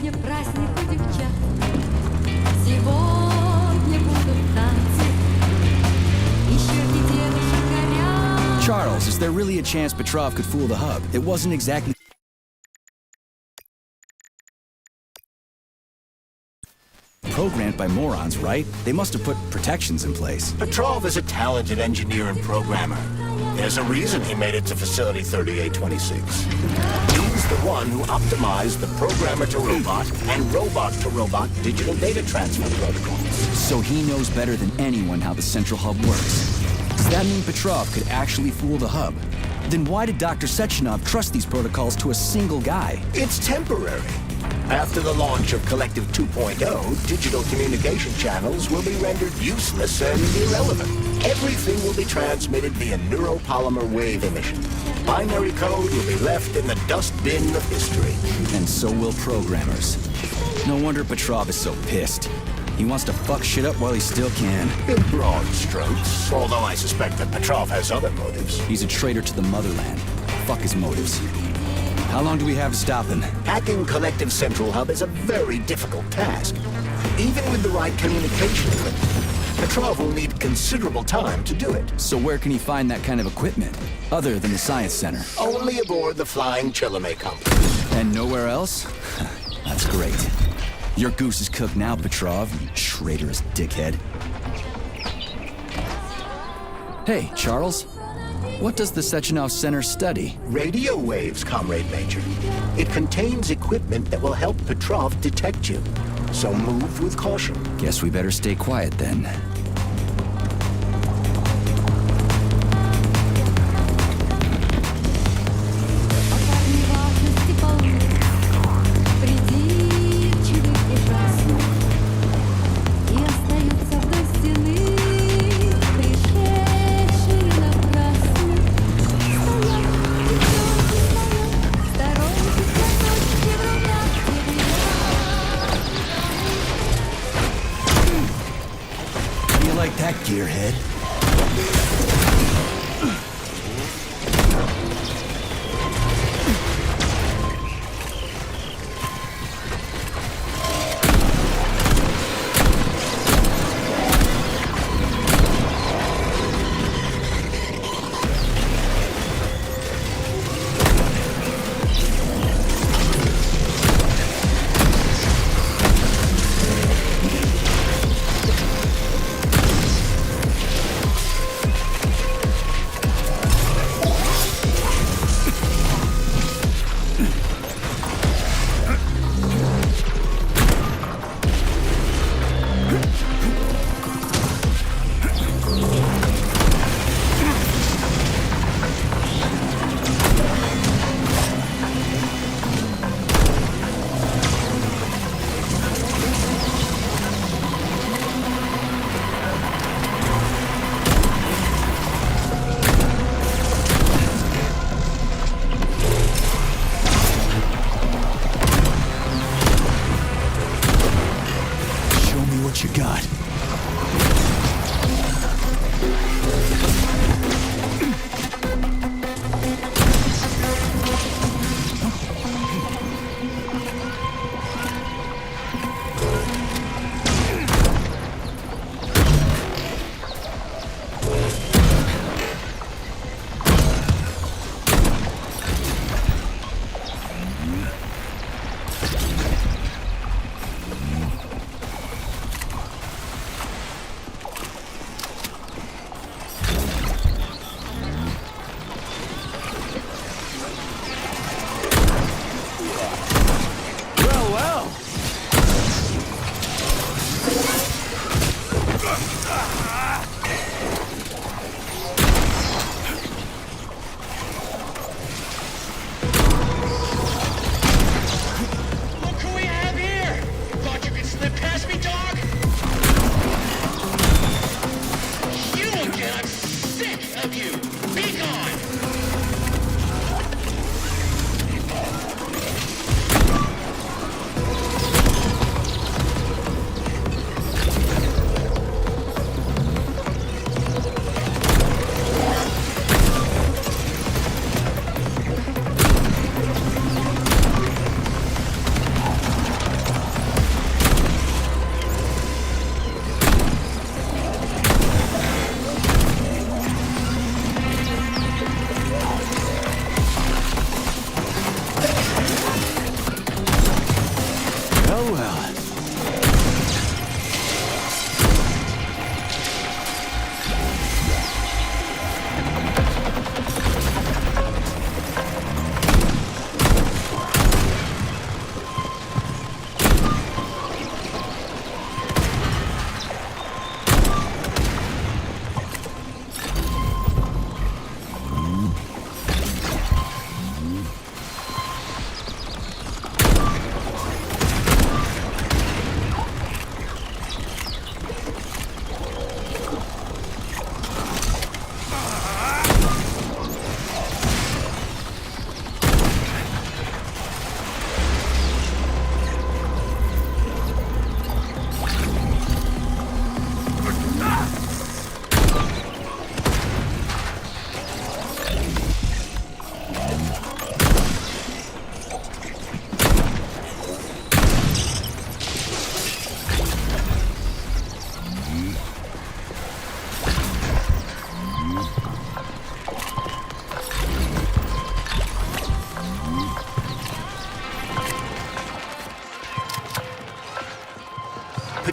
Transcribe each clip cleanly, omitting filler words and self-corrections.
Сегодня праздник у девчат. Сегодня будут танцы. И щеки девушек горят. Charles, is there really a chance Petrov could fool the hub? It wasn't exactly programmed by morons, right? They must have put protections in place. Petrov is a talented engineer and programmer. There's a reason he made it to Facility 3826. He's the one who optimized the programmer-to-robot and robot-to-robot digital data transfer protocols. So he knows better than anyone how the central hub works. Does that mean Petrov could actually fool the hub? Then why did Dr. Sechenov trust these protocols to a single guy? It's temporary. After the launch of Collective 2.0, digital communication channels will be rendered useless and irrelevant. Everything will be transmitted via neuropolymer wave emission. Binary code will be left in the dustbin of history. And so will programmers. No wonder Petrov is so pissed. He wants to fuck shit up while he still can. In broad strokes, although I suspect that Petrov has other motives. He's a traitor to the motherland. Fuck his motives. How long do we have to stop him? Hacking Collective Central Hub is a very difficult task. Even with the right communication equipment, Petrov will need considerable time to do it. So where can he find that kind of equipment, other than the Science Center? Only aboard the Flying Chilame complex. And nowhere else? That's great. Your goose is cooked now, Petrov, you traitorous dickhead. Hey, Charles. What does the Sechenov Center study? Radio waves, Comrade Major. It contains equipment that will help Petrov detect you. So move with caution. Guess we better stay quiet then. Like that, gearhead.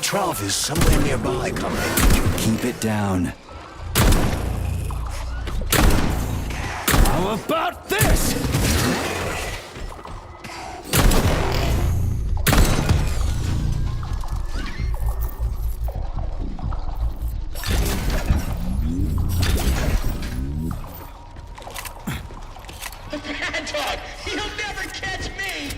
Petrov is somewhere nearby, Comrade. Keep it down. How about this? Mad Dog, he'll never catch me!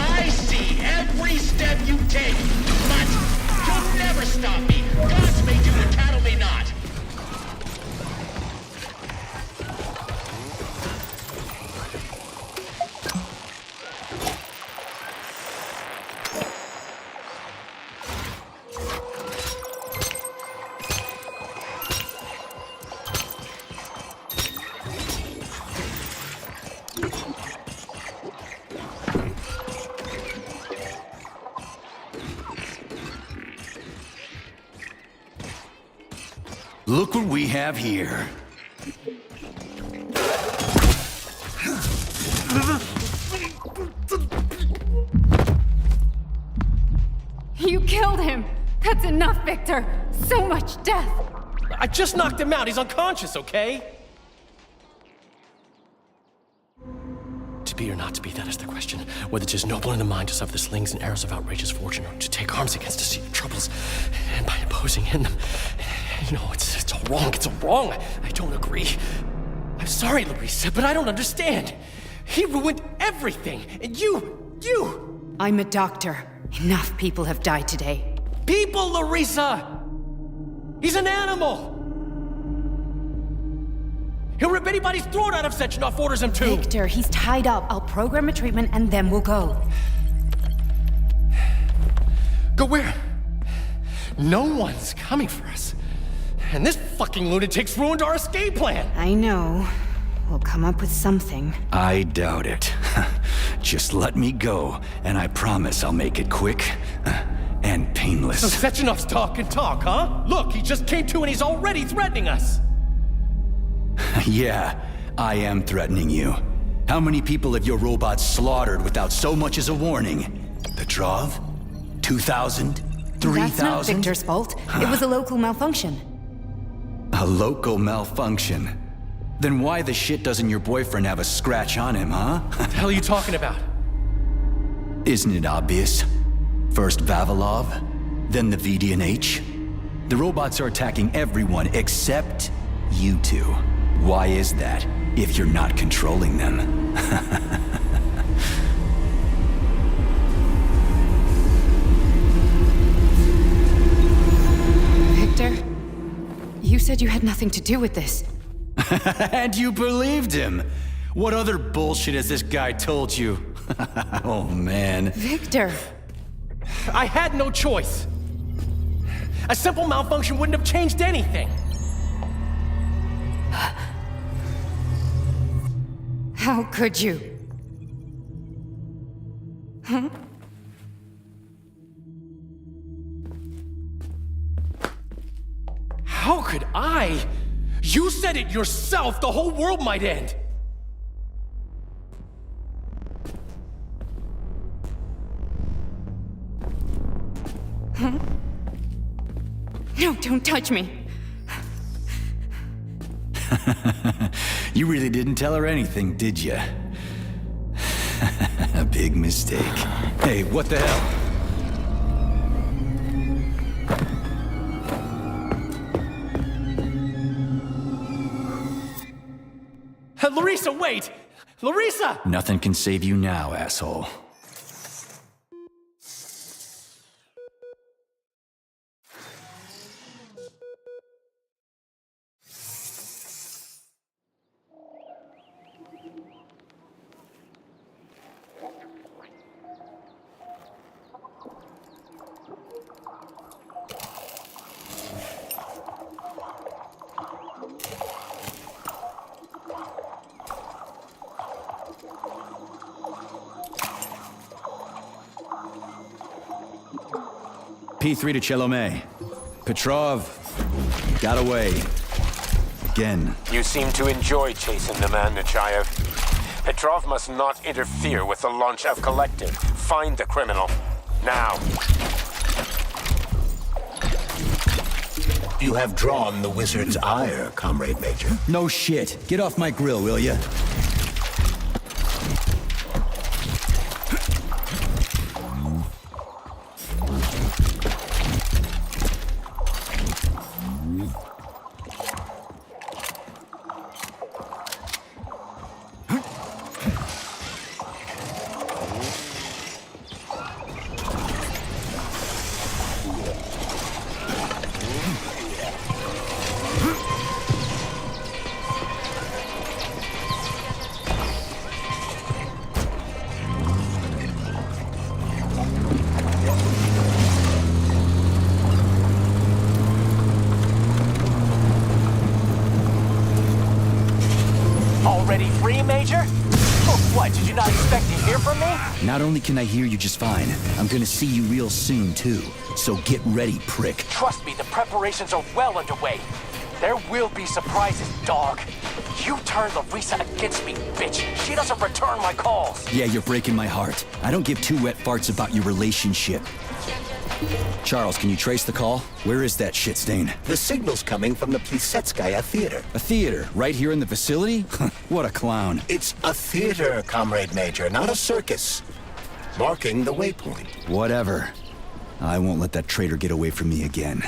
I see every step you take, but you'll never stop me. Gods may do the cattle may not. Look what we have here. You killed him! That's enough, Victor! So much death! I just knocked him out. He's unconscious, okay? To be or not to be, that is the question. Whether 'tis noble in the mind to suffer the slings and arrows of outrageous fortune, or to take arms against deceiving troubles, and by imposing in them. You know, it's all wrong. It's all wrong. I don't agree. I'm sorry, Larissa, but I don't understand. He ruined everything, and you... I'm a doctor. Enough people have died today. People, Larissa! He's an animal! He'll rip anybody's throat out if Sechenov orders him to! Victor, he's tied up. I'll program a treatment and then we'll go. Go where? No one's coming for us. And this fucking lunatic's ruined our escape plan! I know. We'll come up with something. I doubt it. Just let me go, and I promise I'll make it quick and So painless. Sechenov's talk and talk, huh? Look, he just came to and he's already threatening us! Yeah, I am threatening you. How many people have your robots slaughtered without so much as a warning? Petrov? 2,000? 3,000? That's not Victor's fault. It was a local malfunction. A local malfunction? Then why the shit doesn't your boyfriend have a scratch on him, huh? What the hell are you talking about? Isn't it obvious? First Vavilov, then the VDNH. The robots are attacking everyone except you two. Why is that, if you're not controlling them? Victor, you said you had nothing to do with this. And you believed him! What other bullshit has this guy told you? Oh, man. Victor! I had no choice. A simple malfunction wouldn't have changed anything. How could you? Huh? could I? You said it yourself! The whole world might end! No, don't touch me. You really didn't tell her anything, did you? A big mistake. Hey, what the hell? Larissa, wait! Larissa! Nothing can save you now, asshole. P3 to Chelomey. Petrov got away. Again. You seem to enjoy chasing the man, Nechayev. Petrov must not interfere with the launch of Collective. Find the criminal. Now. You have drawn the wizard's ire, Comrade Major. No shit. Get off my grill, will ya? Already free, Major? Oh, what, did you not expect to hear from me? Not only can I hear you just fine, I'm gonna see you real soon, too. So get ready, prick. Trust me, the preparations are well underway. There will be surprises, dog. You turned Larissa against me, bitch. She doesn't return my calls. Yeah, you're breaking my heart. I don't give two wet farts about your relationship. Charles, can you trace the call? Where is that shit stain? The signal's coming from the Plisetskaya Theater. A theater, right here in the facility? What a clown. It's a theater, Comrade Major, not a circus. Marking the waypoint. Whatever. I won't let that traitor get away from me again.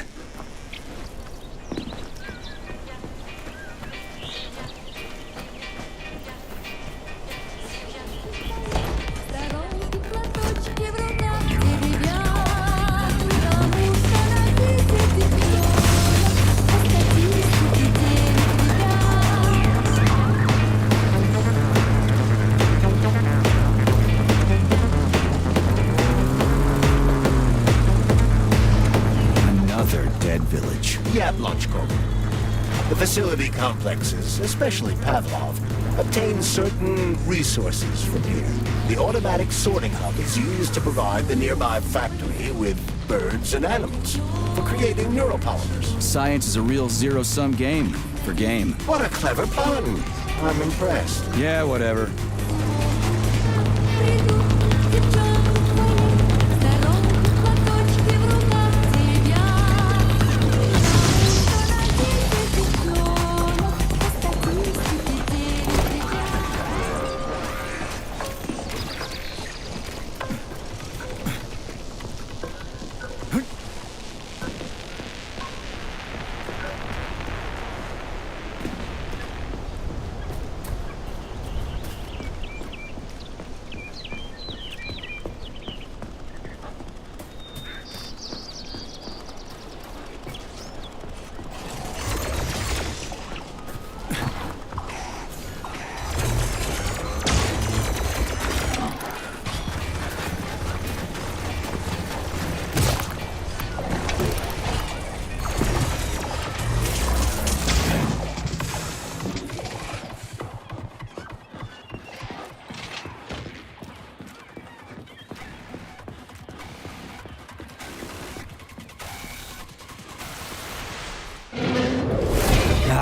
Сторонки, платочки в руках деревянных, потому что на тысячи миллионов по статистике 9 ребят. Another dead village. Yablonchko. The facility complexes, especially Pavlov, obtain certain resources from here. The automatic sorting hub is used to provide the nearby factory with birds and animals for creating neuropolymers. Science is a real zero-sum game. For game. What a clever pun! I'm impressed. Yeah, whatever. Придут девчонки мои, сторонки, платочки в руках деревянных, потому что на 10 миллионов по статистике 9 ребят.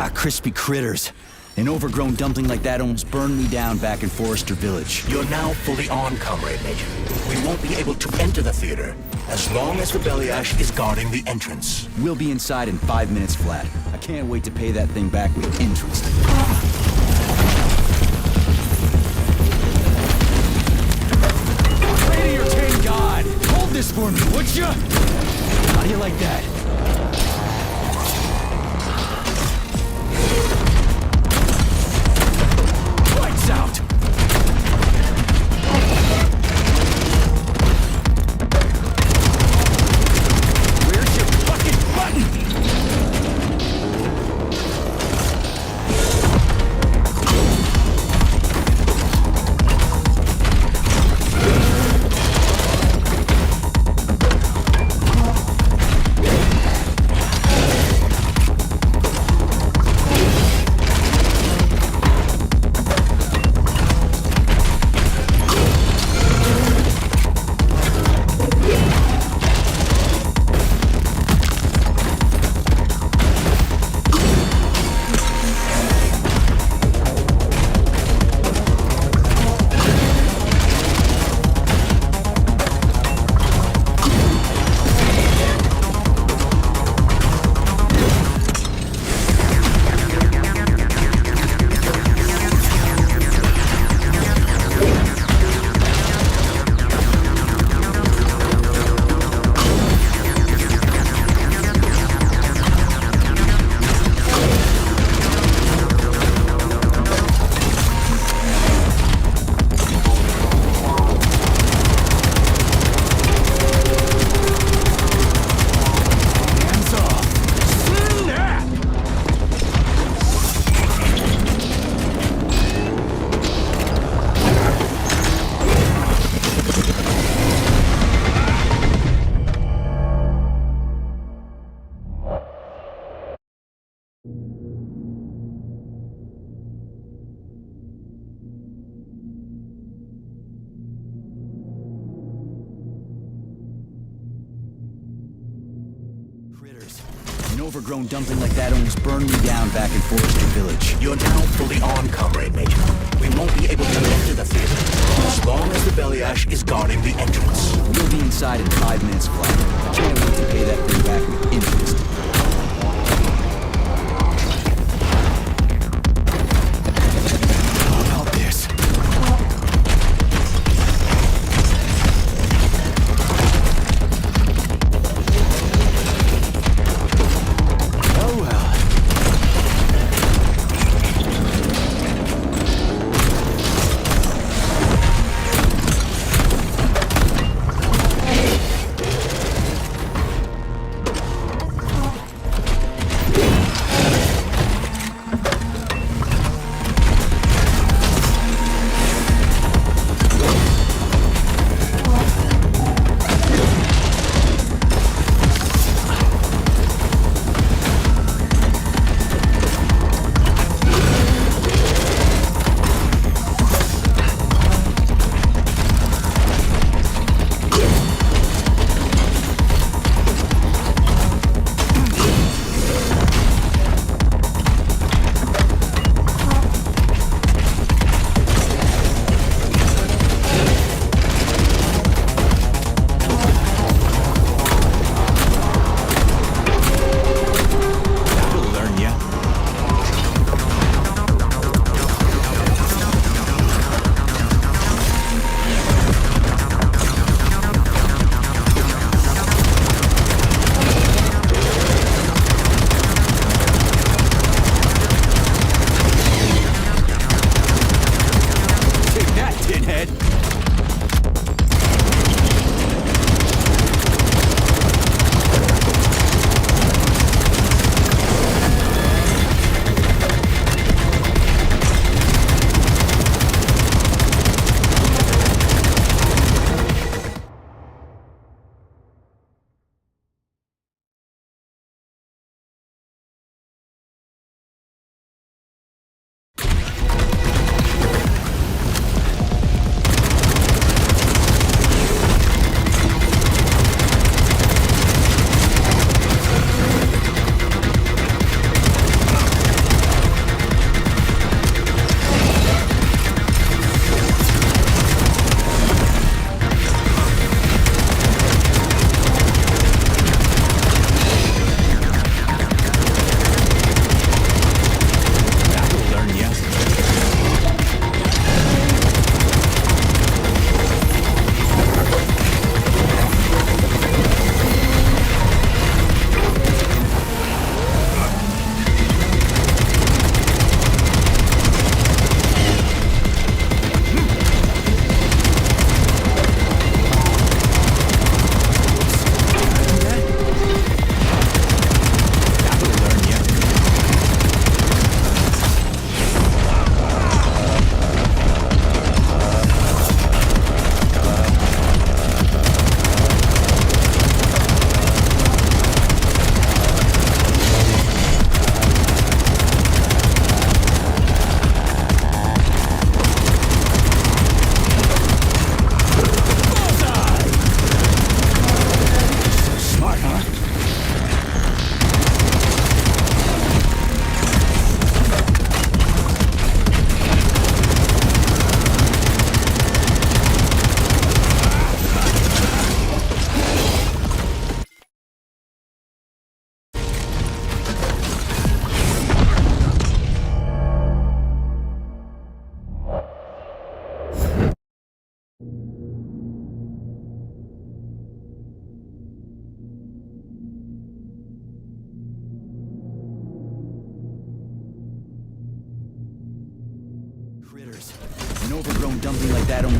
Ah, crispy critters. An overgrown dumpling like that almost burned me down back in Forrester Village. You're now fully on, Comrade Major. We won't be able to enter the theater as long as the Beliash is guarding the entrance. We'll be inside in 5 minutes flat. I can't wait to pay that thing back with interest. Pray to your tame god! Hold this for me, would ya? How do you like that? Lights out! Where's your fucking button? An overgrown dumpling like that almost burned me down back in Forrester Village. You're now fully on, Comrade Major. We won't be able to enter the theater as long as the Beliash is guarding the entrance. We'll be inside in 5 minutes flat. I can't wait to pay that thing back with interest. How about this? Oh well.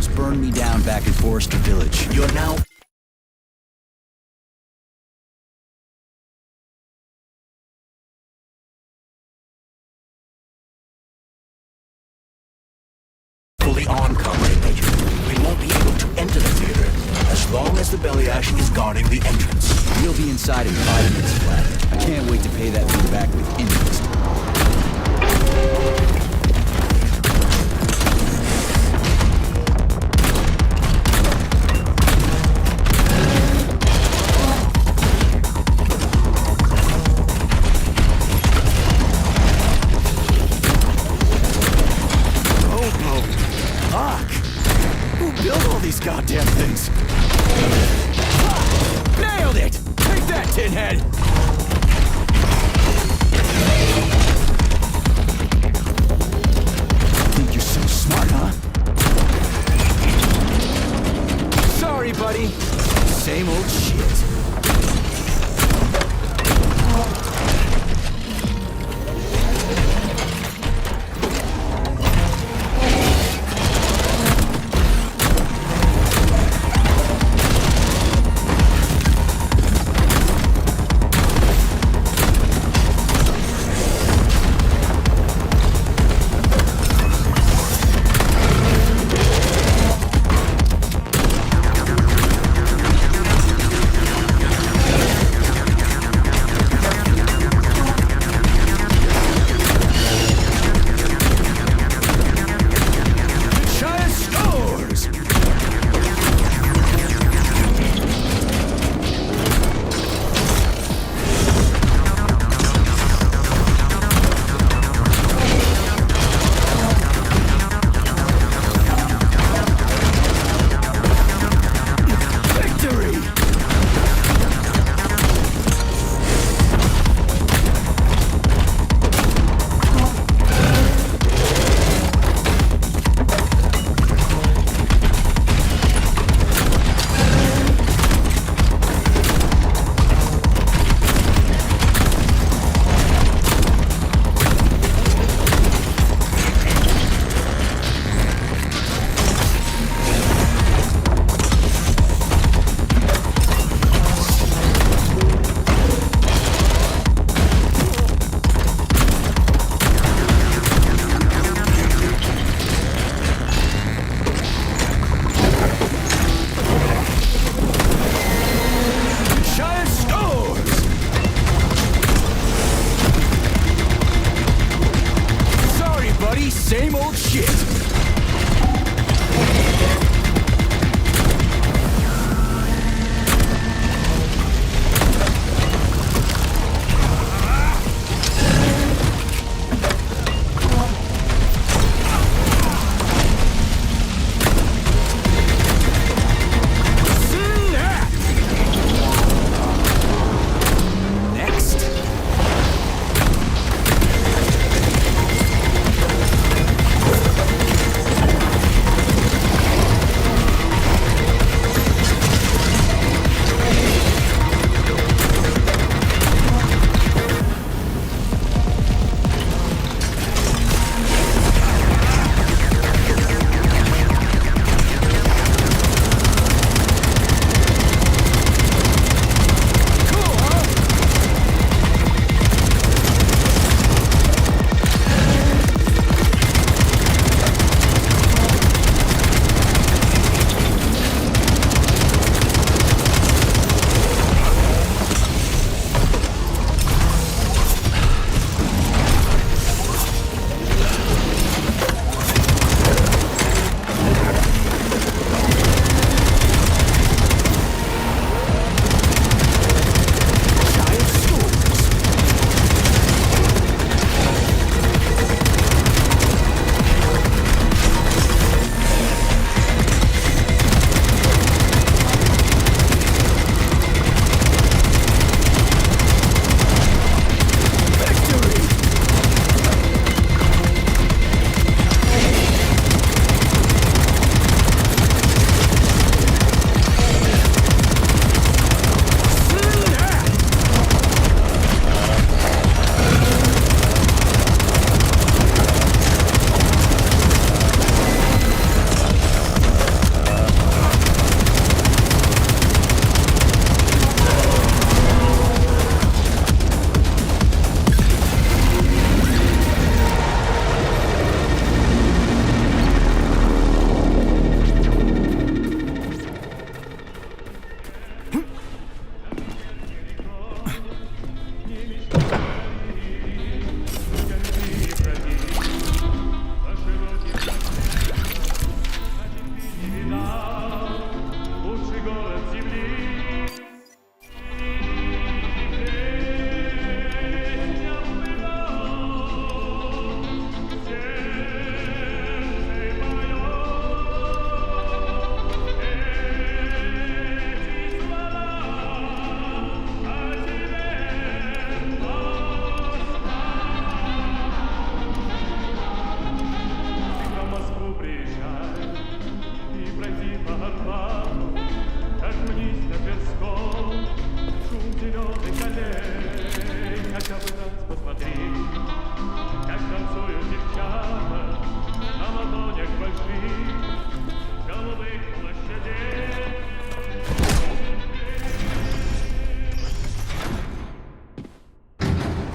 almost burned me down back in Forrester Village. You're now fully on, Comrade Major. We won't be able to enter the theater as long as the Beliash is guarding the entrance. We'll be inside in 5 minutes flat. I can't wait to pay that thing back with interest. Goddamn things. Nailed it! Take that, Tinhead! Think you're so smart, huh? Sorry, buddy. Same old shit.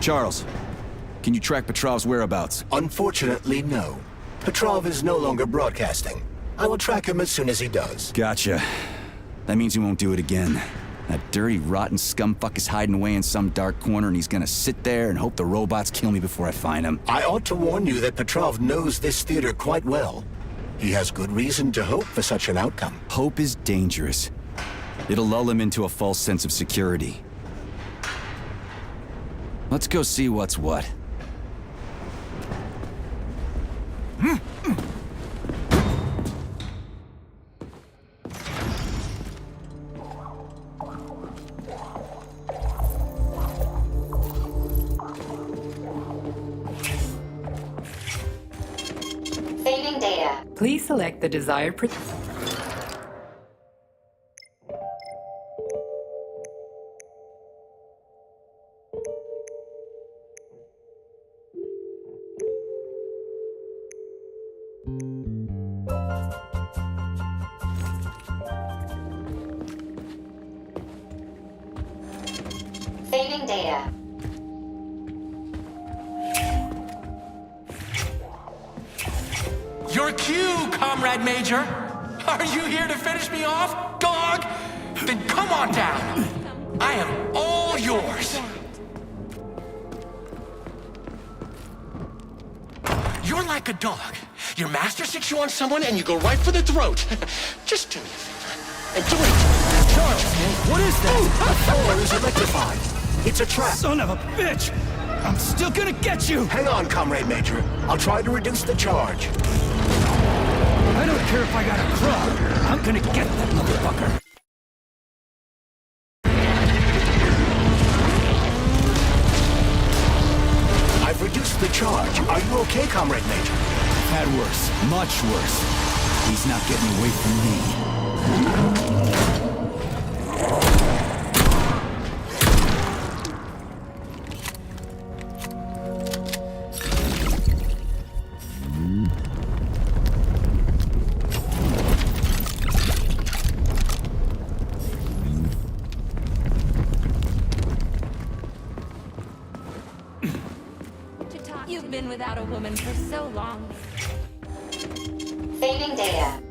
Charles, can you track Petrov's whereabouts? Unfortunately, no. Petrov is no longer broadcasting. I will track him as soon as he does. Gotcha. That means he won't do it again. That dirty, rotten scumfuck is hiding away in some dark corner, and he's gonna sit there and hope the robots kill me before I find him. I ought to warn you that Petrov knows this theater quite well. He has good reason to hope for such an outcome. Hope is dangerous. It'll lull him into a false sense of security. Let's go see what's what. Saving data. Please select the desired Saving data. Your cue, Comrade Major! Are you here to finish me off, dog? Then come on down. I am all yours. You're like a dog. Your master sticks you on someone and you go right for the throat. Just do me a favor. And do it. Charles, what is that? The floor is electrified. It's a trap. Son of a bitch! I'm still gonna get you! Hang on, Comrade Major. I'll try to reduce the charge. I don't care if I gotta crawl. I'm gonna get that motherfucker. I've reduced the charge. Are you okay, Comrade Major? I've had worse. Much worse. He's not getting away from me. You've been without a woman for so long. Saving data.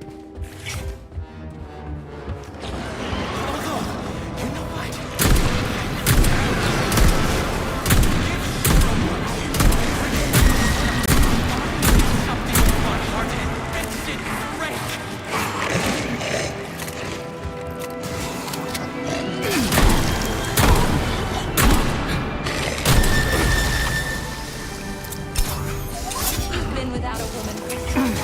You've been without a woman for so long.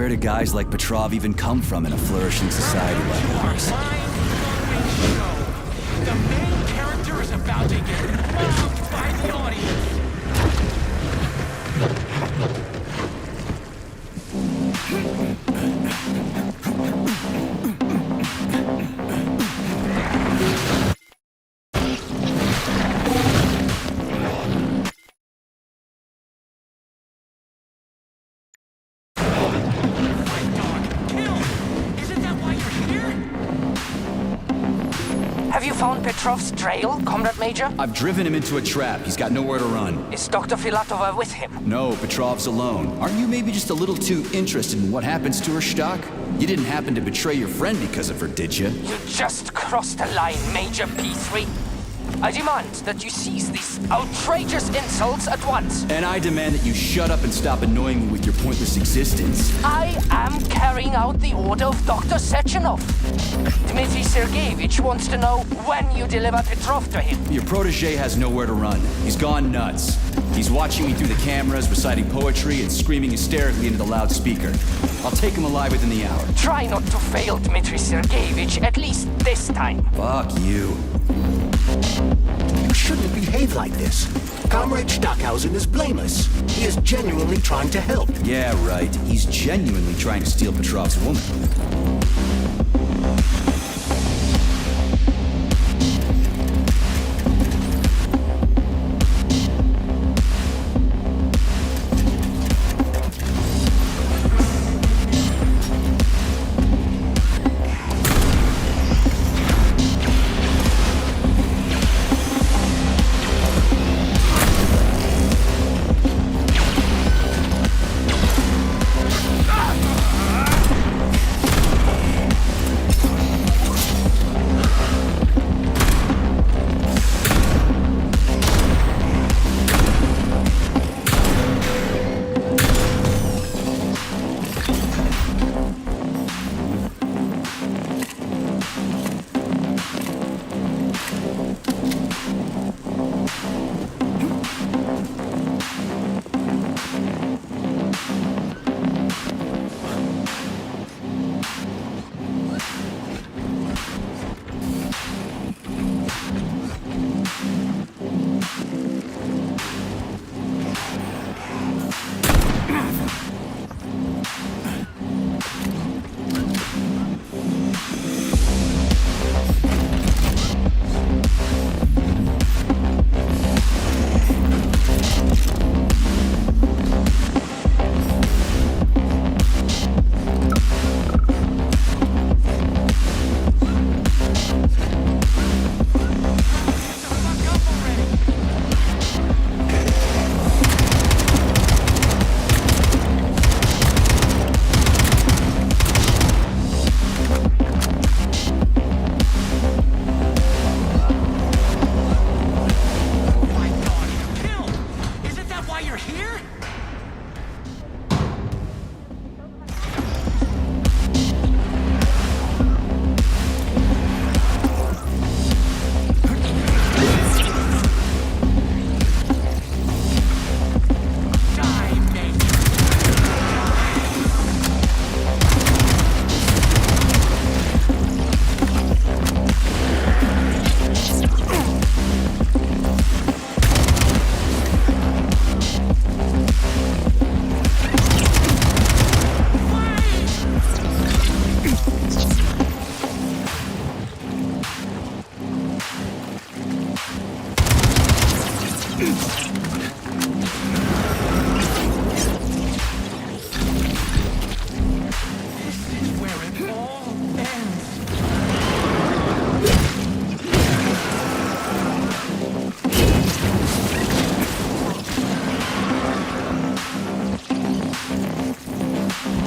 where do guys like Petrov even come from in a flourishing society like ours? Mind-blowing show. The main character is about to get mobbed by the audience. Have you found Petrov's trail, Comrade Major? I've driven him into a trap. He's got nowhere to run. Is Dr. Filatova with him? No, Petrov's alone. Aren't you maybe just a little too interested in what happens to her, Stock? You didn't happen to betray your friend because of her, did you? You just crossed the line, Major P3. I demand that you cease these outrageous insults at once. And I demand that you shut up and stop annoying me with your pointless existence. I am carrying out the order of Dr. Sechenov. Dmitry Sergeyevich wants to know when you deliver Petrov to him. Your protege has nowhere to run. He's gone nuts. He's watching me through the cameras, reciting poetry, and screaming hysterically into the loudspeaker. I'll take him alive within the hour. Try not to fail, Dmitry Sergeyevich, at least this time. Fuck you. You shouldn't behave like this. Comrade Stockhausen is blameless. He is genuinely trying to help. Yeah, right. He's genuinely trying to steal Petrov's woman.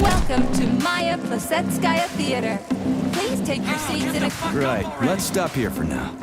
Welcome to Maya Plasetskaya Theater. Please take your seats in a... Right, let's stop here for now.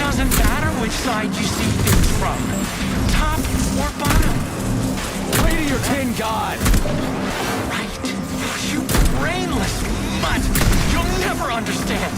doesn't matter which side you see things from. Top or bottom. Pray to your tin god! Right. You brainless mutt. You'll never understand.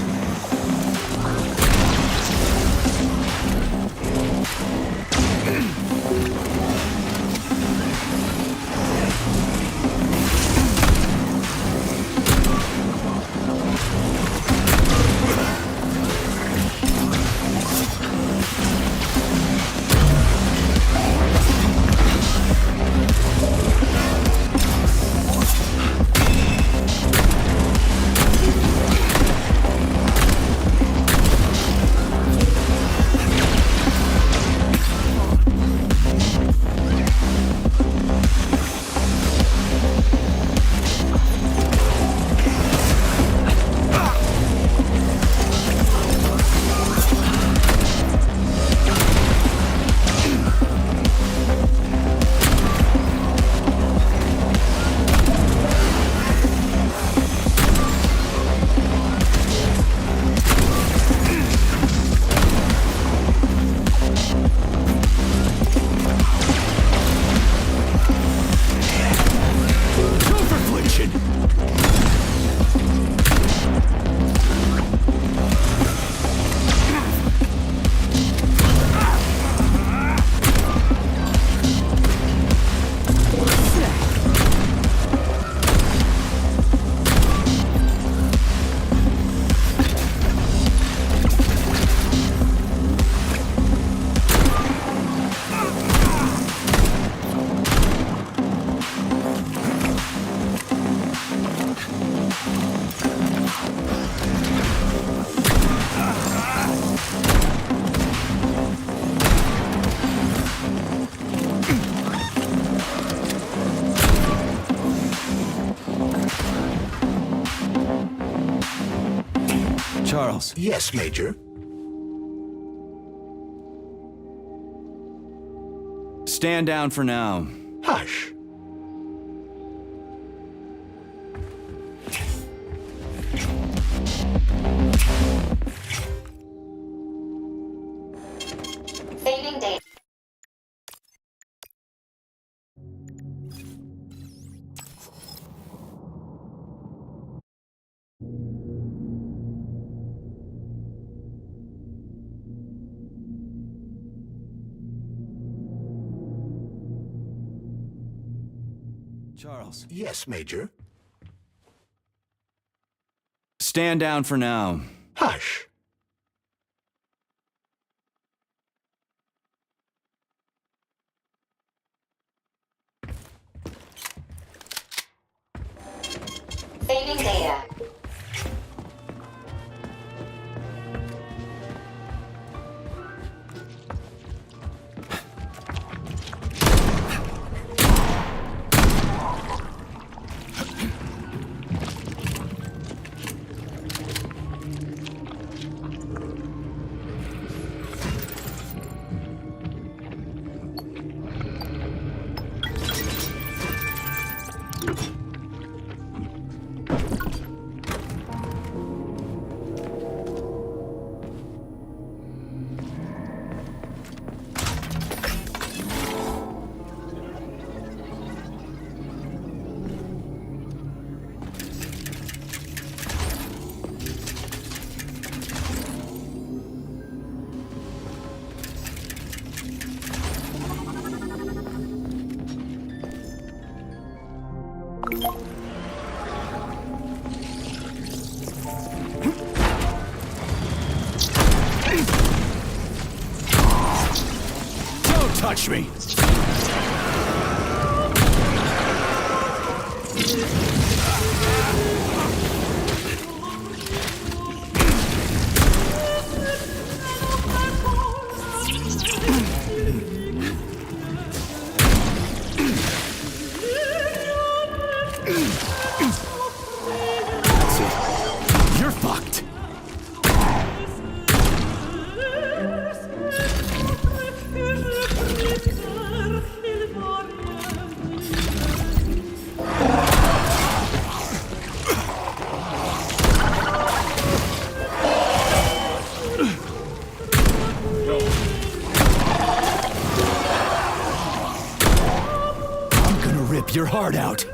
Charles. Yes, Major. Stand down for now. Hush. Saving data. Charles. Yes, Major. Stand down for now. Hush. Saving data. Don't touch me! That's it. You're fucked. I'm gonna rip your heart out.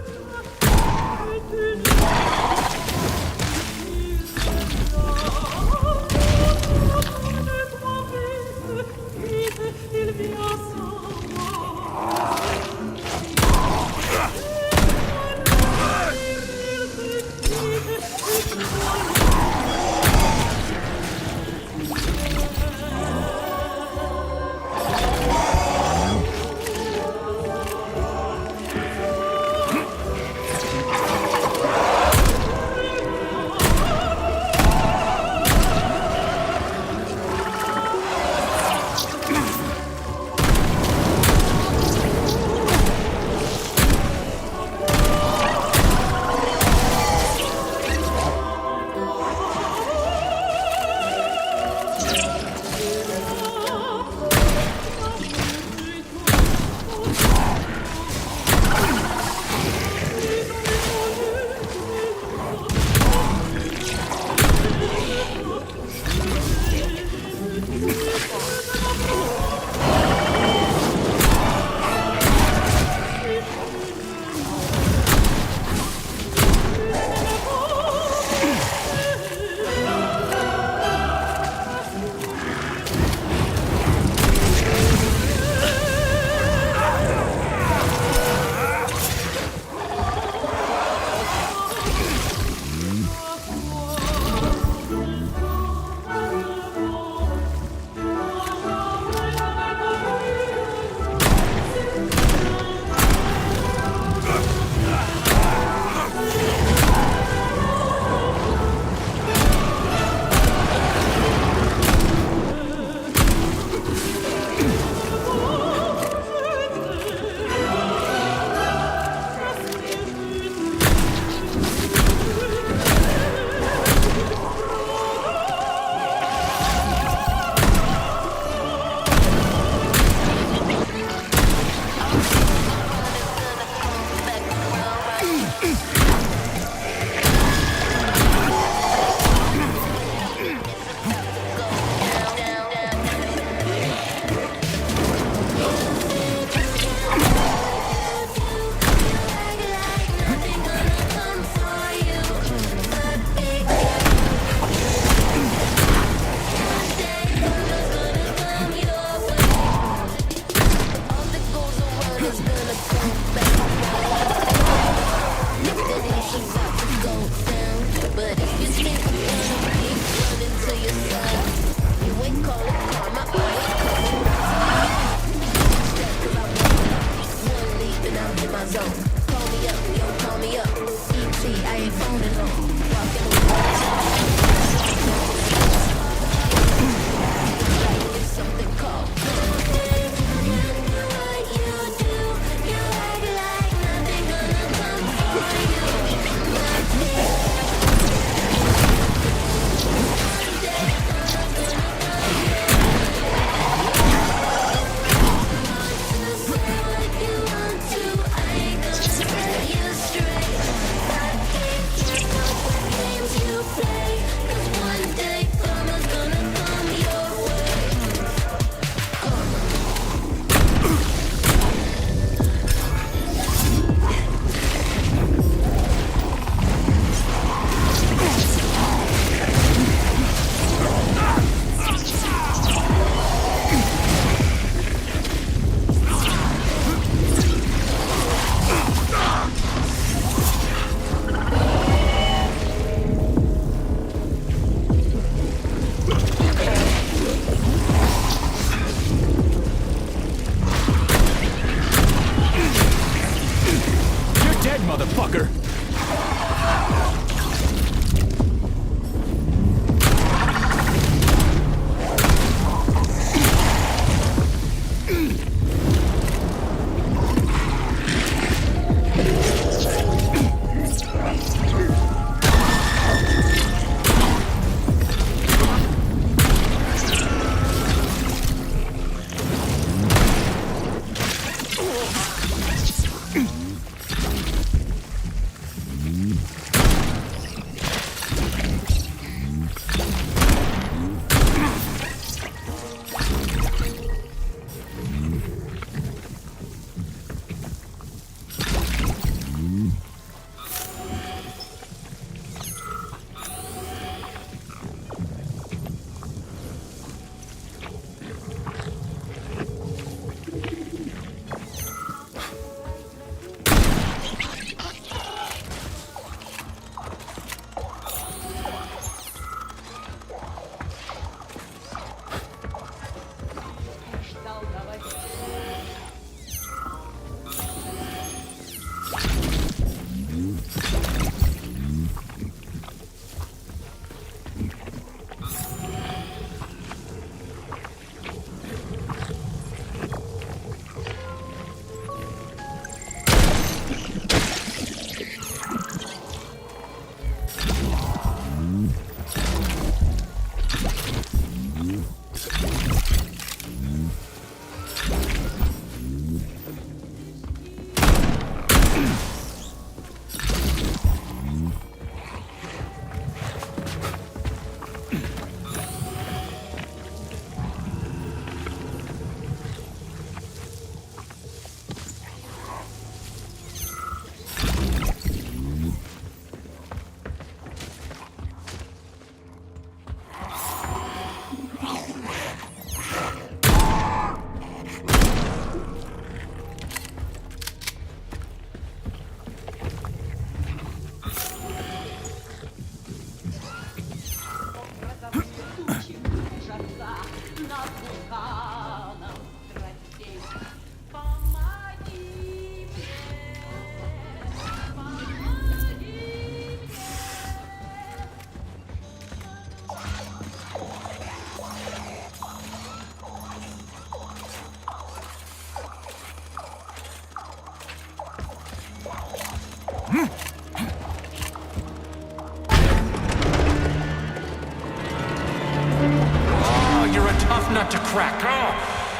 tough nut to crack. Oh,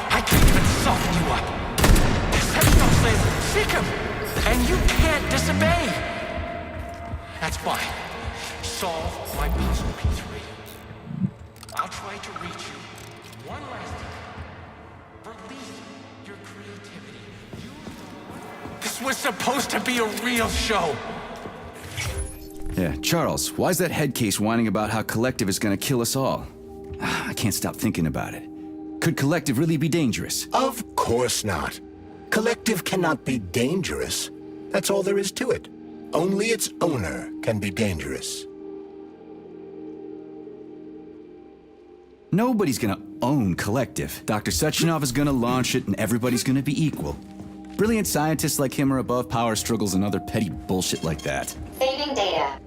I can't even soften you up. Sectionov says, seek him, and you can't disobey. That's fine. Solve my puzzle, P3. I'll try to reach you one last time. Release your creativity. This was supposed to be a real show. Yeah, Charles, why's that head case whining about how Collective is gonna kill us all? I can't stop thinking about it. Could Collective really be dangerous? Of course not. Collective cannot be dangerous. That's all there is to it. Only its owner can be dangerous. Nobody's gonna own Collective. Dr. Sechenov is gonna launch it and everybody's gonna be equal. Brilliant scientists like him are above power struggles and other petty bullshit like that. Saving data.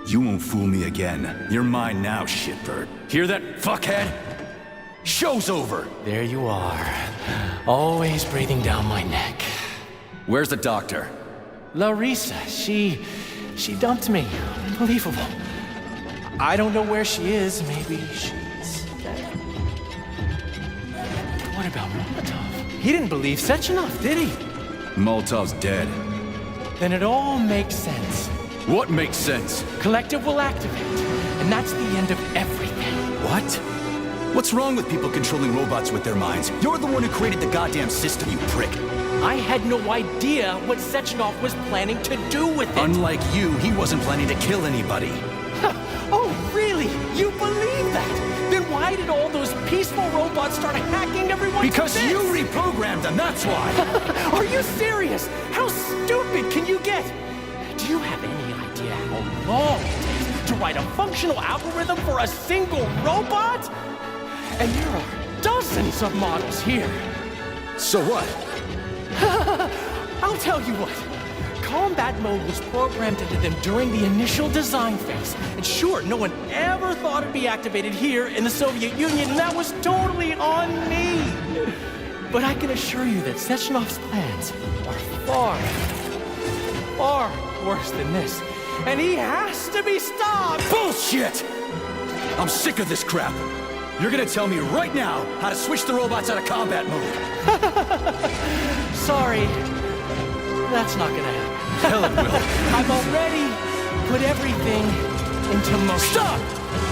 You won't fool me again. You're mine now, shitbird. Hear that, fuckhead? Show's over! There you are. Always breathing down my neck. Where's the doctor? Larissa, she dumped me. Unbelievable. I don't know where she is. Maybe she's dead. What about Molotov? He didn't believe Sechenov, did he? Molotov's dead. Then it all makes sense. What makes sense? Collective will activate, and that's the end of everything. What? What's wrong with people controlling robots with their minds? You're the one who created the goddamn system, you prick. I had no idea what Sechenov was planning to do with it. Unlike you, he wasn't planning to kill anybody. Oh, really? You believe that? Then why did all those peaceful robots start hacking everyone? Because you reprogrammed them, that's why! Are you serious? How stupid can you get? Do you have any idea how long it takes to write a functional algorithm for a single robot? And there are dozens of models here. So what? I'll tell you what. Combat mode was programmed into them during the initial design phase. And sure, no one ever thought it'd be activated here in the Soviet Union, and that was totally on me. But I can assure you that Sechenov's plans are far worse than this. And he has to be stopped! Bullshit! I'm sick of this crap. You're gonna tell me right now how to switch the robots out of combat mode. Sorry, that's not gonna happen. Hell it will. I've already put everything into motion. Stop!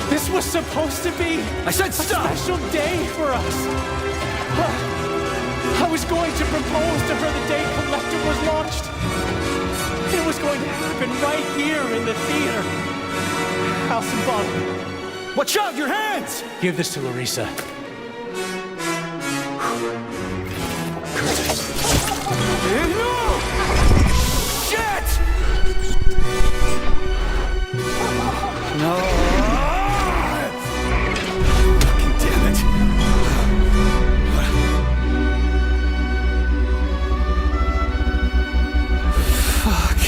This was supposed to be I said stop! a special day for us. I was going to propose to her the day Collective was launched. It was going to happen right here in the theater. How symbolic. Watch out, your hands! Give this to Larissa. Shit! No! Fucking damn it. Fuck.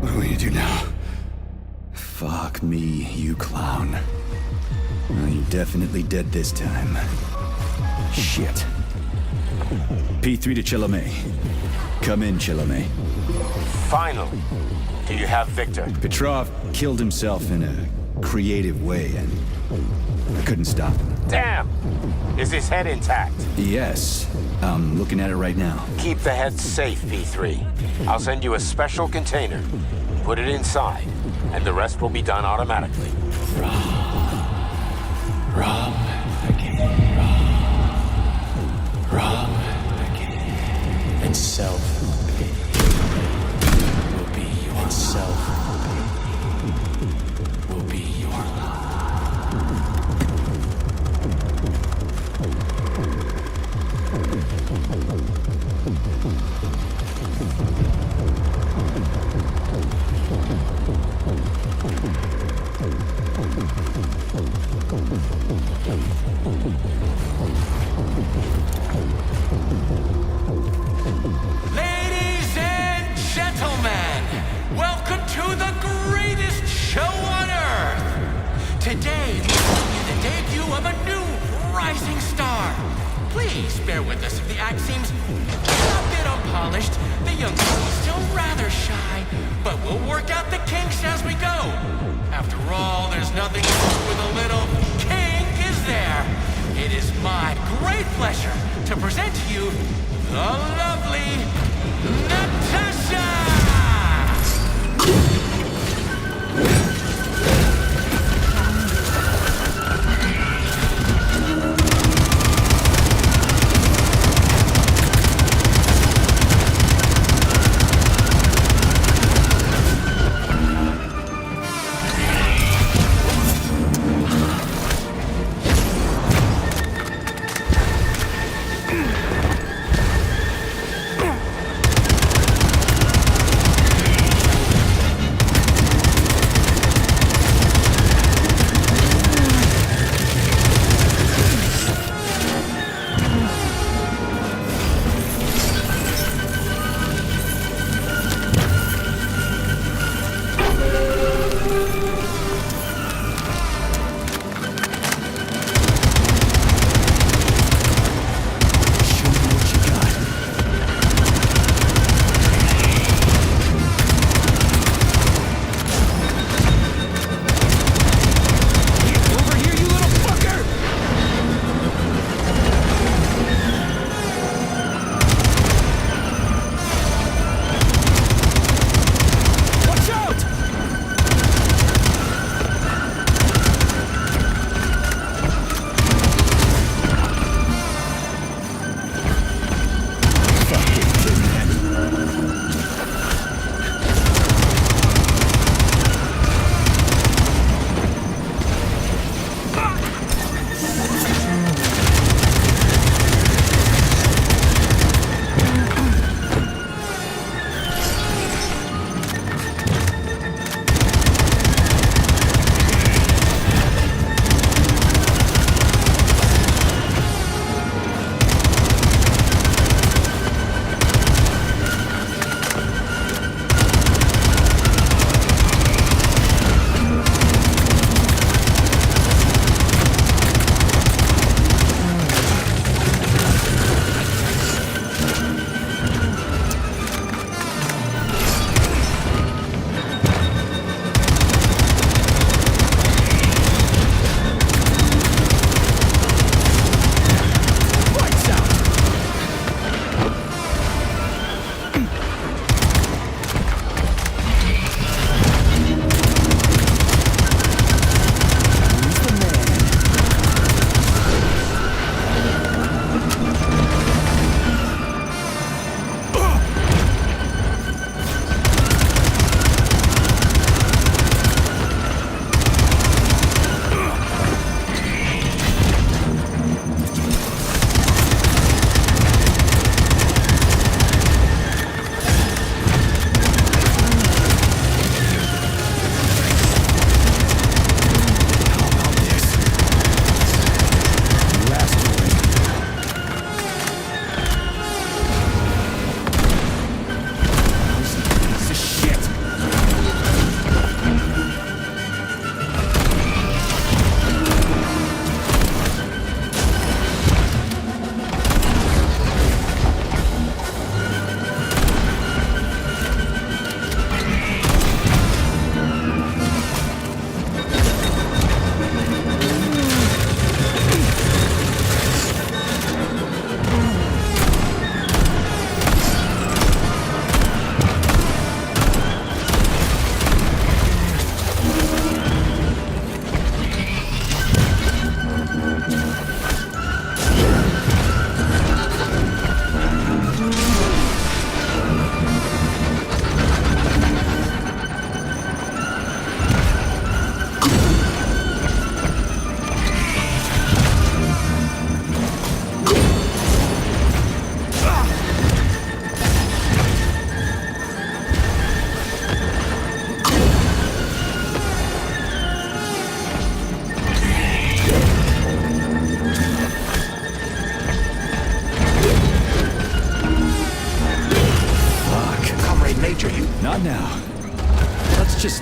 What are we gonna do now? Fuck me, you clown. Well, you're definitely dead this time. Shit. P3 to Chalamet. Come in, Chalamet. Finally. Do you have Victor? Petrov killed himself in a creative way, and I couldn't stop him. Damn! Is his head intact? Yes, I'm looking at it right now. Keep the head safe, P3. I'll send you a special container. Put it inside, and the rest will be done automatically. Rum again. Rum again. And self-pity will be your and self-pity will be your Ladies and gentlemen, welcome to the greatest show on Earth. Today, we bring you the debut of a new rising star. Please bear with us if the act seems a bit unpolished. The young lady's still rather shy, but we'll work out the kinks as we go. After all, there's nothing wrong with a little kink, is there? It is my great pleasure to present to you the lovely Natasha!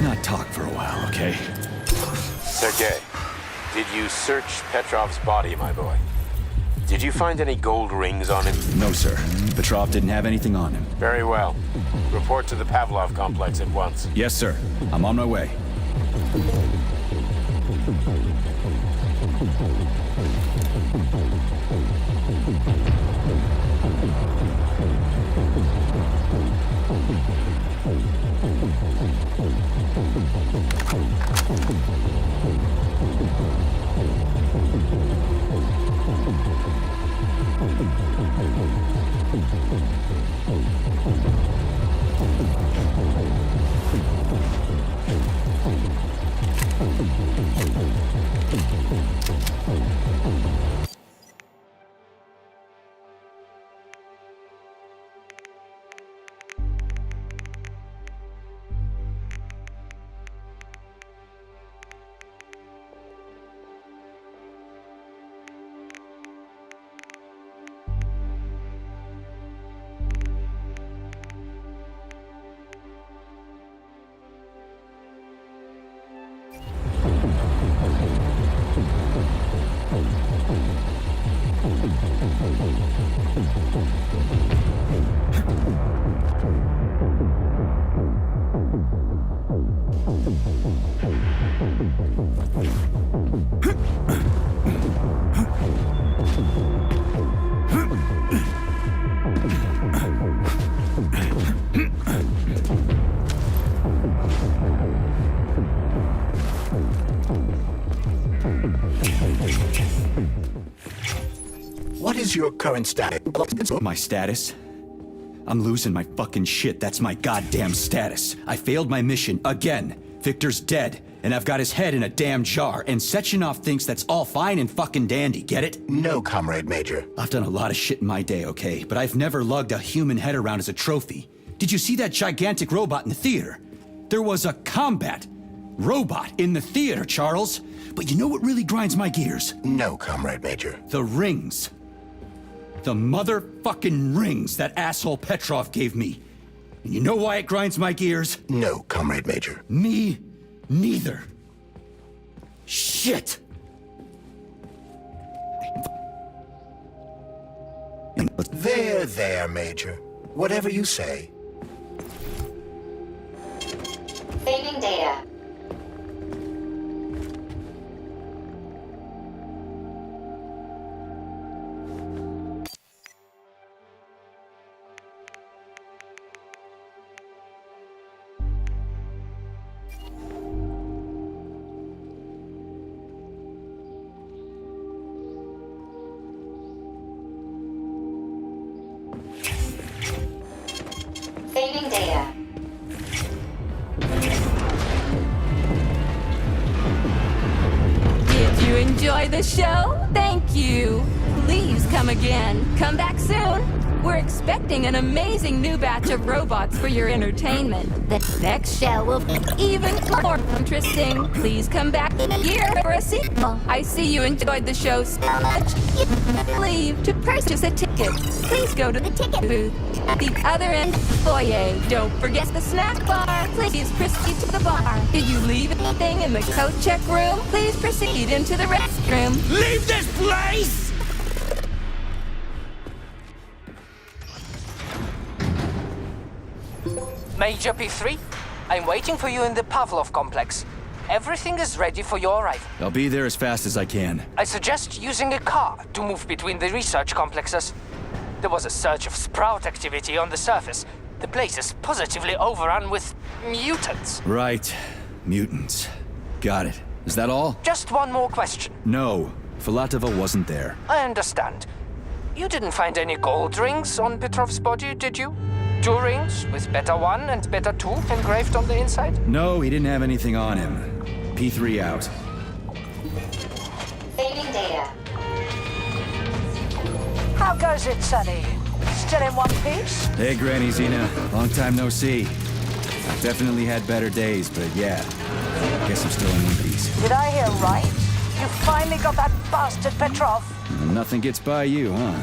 not talk for a while, okay? Sergei, did you search Petrov's body, my boy? Did you find any gold rings on him? No, sir. Petrov didn't have anything on him. Very well. Report to the Pavlov complex at once. Yes, sir. I'm on my way. What is your current status? My status? I'm losing my fucking shit. That's my goddamn status. I failed my mission again. Victor's dead, and I've got his head in a damn jar, and Sechenov thinks that's all fine and fucking dandy, get it? No, Comrade Major. I've done a lot of shit in my day, okay? But I've never lugged a human head around as a trophy. Did you see that gigantic robot in the theater? There was a combat robot in the theater, Charles. But you know what really grinds my gears? No, Comrade Major. The rings. The motherfucking rings that asshole Petrov gave me. And you know why it grinds my gears? No, Comrade Major. Me neither. Shit! There, Major. Whatever you say. Saving data. Saving data. Did you enjoy the show? Thank you. Please come again. Come back soon. We're expecting an amazing new batch of robots for your entertainment. The next show will be even more interesting. Please come back here for a sequel. I see you enjoyed the show so much. Leave to purchase a ticket. Please go to the ticket booth at the other end of the foyer. Don't forget the snack bar. Please proceed to the bar. Did you leave anything in the coat check room? Please proceed into the restroom. Leave this place! Major P3, I'm waiting for you in the Pavlov complex. Everything is ready for your arrival. I'll be there as fast as I can. I suggest using a car to move between the research complexes. There was a surge of sprout activity on the surface. The place is positively overrun with mutants. Right. Mutants. Got it. Is that all? Just one more question. No. Filatova wasn't there. I understand. You didn't find any gold rings on Petrov's body, did you? 2 rings with Beta 1 and Beta 2 engraved on the inside? No, he didn't have anything on him. P3 out. Saving data. How goes it, Sonny? Still in one piece? Hey, Granny Zena. Long time no see. I've definitely had better days, but yeah. Guess I'm still in one piece. Did I hear right? You finally got that bastard Petrov? Nothing gets by you, huh?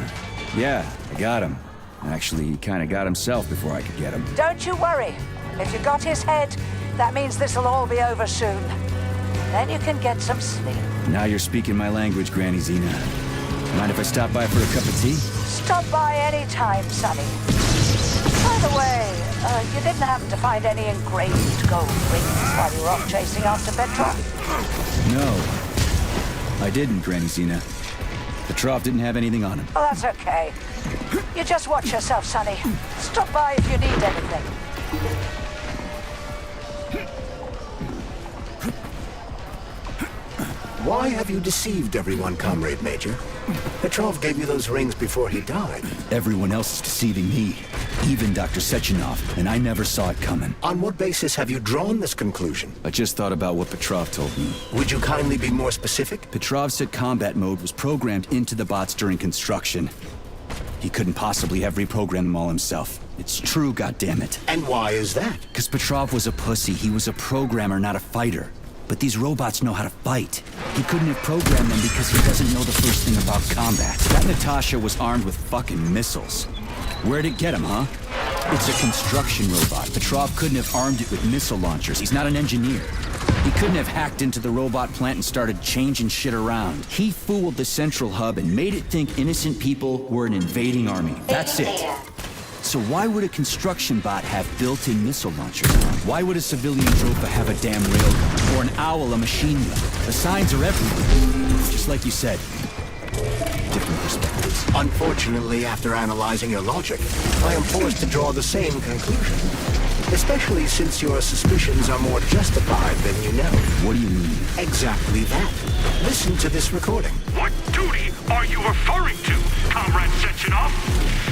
Yeah, I got him. Actually, he kind of got himself before I could get him. Don't you worry. If you got his head, That means this'll all be over soon. Then you can get some sleep. Now you're speaking my language, Granny Xena. Mind if I stop by for a cup of tea? Stop by any time, Sonny. By the way, you didn't happen to find any engraved gold rings while you were off chasing after Petrov? No. I didn't, Granny Xena. Petrov didn't have anything on him. Oh, that's okay. You just watch yourself, Sonny. Stop by if you need anything. Why have you deceived everyone, Comrade Major? Petrov gave you those rings before he died. Everyone else is deceiving me. Even Dr. Sechenov, and I never saw it coming. On what basis have you drawn this conclusion? I just thought about what Petrov told me. Would you kindly be more specific? Petrov said combat mode was programmed into the bots during construction. He couldn't possibly have reprogrammed them all himself. It's true, goddammit. And why is that? Because Petrov was a pussy. He was a programmer, not a fighter. But these robots know how to fight. He couldn't have programmed them because he doesn't know the first thing about combat. That Natasha was armed with fucking missiles. Where'd it get him, huh? It's a construction robot. Petrov couldn't have armed it with missile launchers. He's not an engineer. He couldn't have hacked into the robot plant and started changing shit around. He fooled the central hub and made it think innocent people were an invading army. That's it. So why would a construction bot have built-in missile launchers? Why would a civilian Dropa have a damn railgun? Or an owl a machine gun? The signs are everywhere. Just like you said. Different perspectives. Unfortunately, after analyzing your logic, I am forced to draw the same conclusion. Especially since your suspicions are more justified than you know. What do you mean? Exactly that. Listen to this recording. What duty are you referring to, Comrade Sechenov?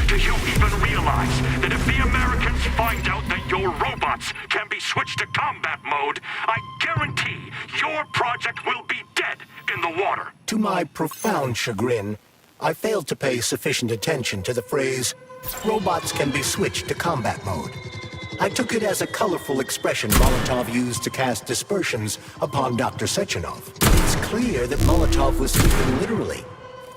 Do you even realize that if the Americans find out that your robots can be switched to combat mode, I guarantee your project will be dead in the water? To my profound chagrin, I failed to pay sufficient attention to the phrase, robots can be switched to combat mode. I took it as a colorful expression Molotov used to cast dispersions upon Dr. Sechenov. It's clear that Molotov was speaking literally.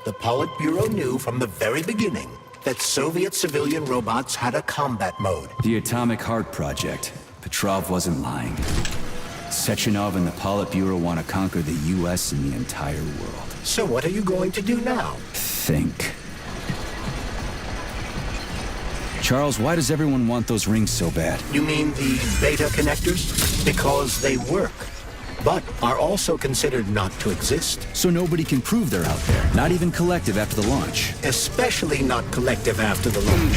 The Politburo knew from the very beginning that Soviet civilian robots had a combat mode. The Atomic Heart Project. Petrov wasn't lying. Sechenov and the Politburo want to conquer the U.S. and the entire world. So what are you going to do now? Think. Charles, why does everyone want those rings so bad? You mean the beta connectors? Because they work, but are also considered not to exist. So nobody can prove they're out there, not even Collective after the launch. Especially not Collective after the launch.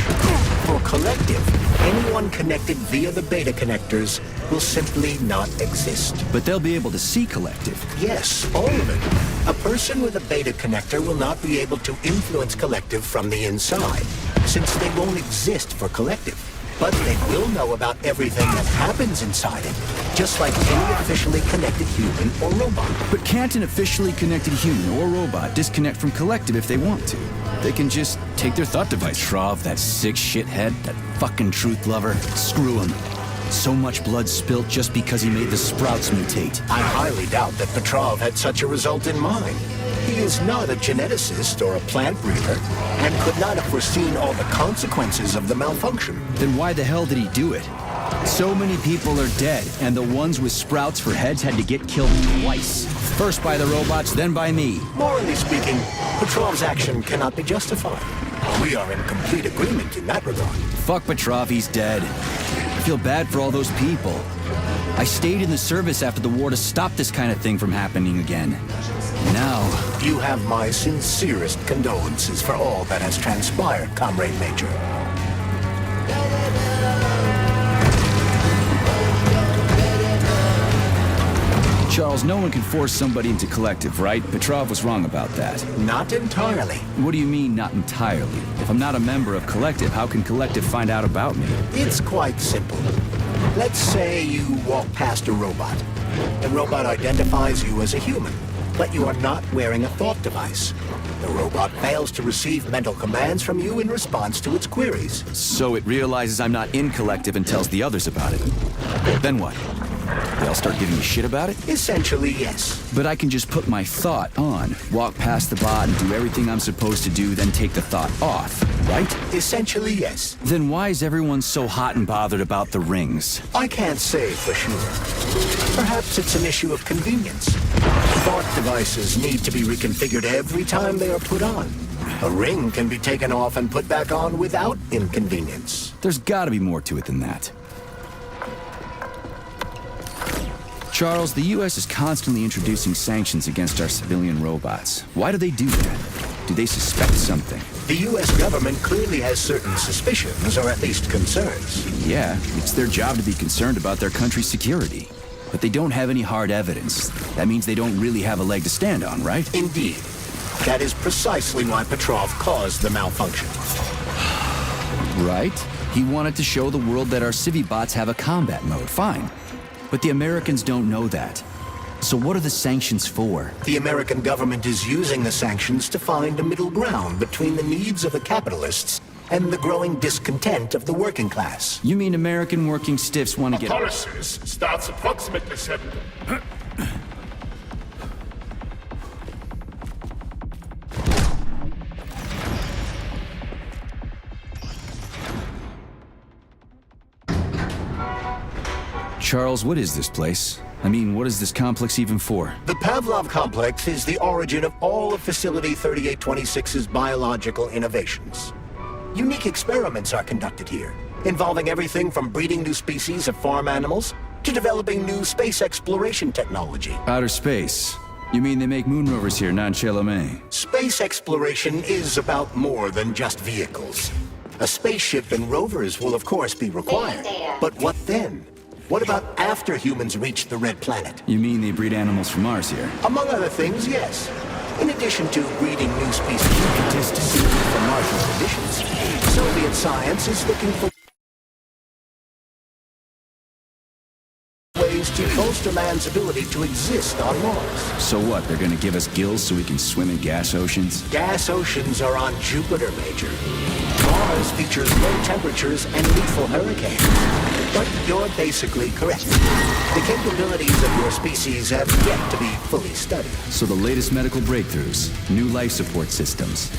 For Collective, anyone connected via the beta connectors will simply not exist. But they'll be able to see Collective. Yes, all of it. A person with a beta connector will not be able to influence Collective from the inside, since they won't exist for Collective. But they will know about everything that happens inside it, just like any officially connected human or robot. But can't an officially connected human or robot disconnect from Collective if they want to? They can just take their thought device. Petrov, that sick shithead, that fucking truth lover, screw him. So much blood spilt just because he made the sprouts mutate. I highly doubt that Petrov had such a result in mind. He is not a geneticist or a plant breeder, and could not have foreseen all the consequences of the malfunction. Then why the hell did he do it? So many people are dead, and the ones with sprouts for heads had to get killed twice. First by the robots, then by me. Morally speaking, Petrov's action cannot be justified. We are in complete agreement in that regard. Fuck Petrov, he's dead. I feel bad for all those people. I stayed in the service after the war to stop this kind of thing from happening again. Now... You have my sincerest condolences for all that has transpired, Comrade Major. Charles, no one can force somebody into Collective, right? Petrov was wrong about that. Not entirely. What do you mean, not entirely? If I'm not a member of Collective, how can Collective find out about me? It's quite simple. Let's say you walk past a robot. The robot identifies you as a human, but you are not wearing a thought device. The robot fails to receive mental commands from you in response to its queries. So it realizes I'm not in Collective and tells the others about it. Then what? They all start giving a shit about it? Essentially, yes. But I can just put my thought on, walk past the bot and do everything I'm supposed to do, then take the thought off, right? Essentially, yes. Then why is everyone so hot and bothered about the rings? I can't say for sure. Perhaps it's an issue of convenience. Thought devices need to be reconfigured every time they are put on. A ring can be taken off and put back on without inconvenience. There's gotta be more to it than that. Charles, the U.S. is constantly introducing sanctions against our civilian robots. Why do they do that? Do they suspect something? The U.S. government clearly has certain suspicions, or at least concerns. Yeah, it's their job to be concerned about their country's security. But they don't have any hard evidence. That means they don't really have a leg to stand on, right? Indeed. That is precisely why Petrov caused the malfunction. Right. He wanted to show the world that our Civi-bots have a combat mode, fine. But the Americans don't know that. So what are the sanctions for? The American government is using the sanctions to find a middle ground between the needs of the capitalists and the growing discontent of the working class. You mean American working stiffs want to get... Policies starts approximately 7... Charles, what is this place? I mean, what is this complex even for? The Pavlov complex is the origin of all of Facility 3826's biological innovations. Unique experiments are conducted here, involving everything from breeding new species of farm animals to developing new space exploration technology. Outer space? You mean they make moon rovers here, not Chalamet? Space exploration is about more than just vehicles. A spaceship and rovers will of course be required. But what then? What about after humans reach the Red Planet? You mean they breed animals from Mars here? Among other things, yes. In addition to breeding new species consistent from Martian conditions, Soviet science is looking for ways to bolster man's ability to exist on Mars. So what, they're gonna give us gills so we can swim in gas oceans? Gas oceans are on Jupiter, Major. Mars features low temperatures and lethal hurricanes. But you're basically correct. The capabilities of your species have yet to be fully studied. So the latest medical breakthroughs, new life support systems,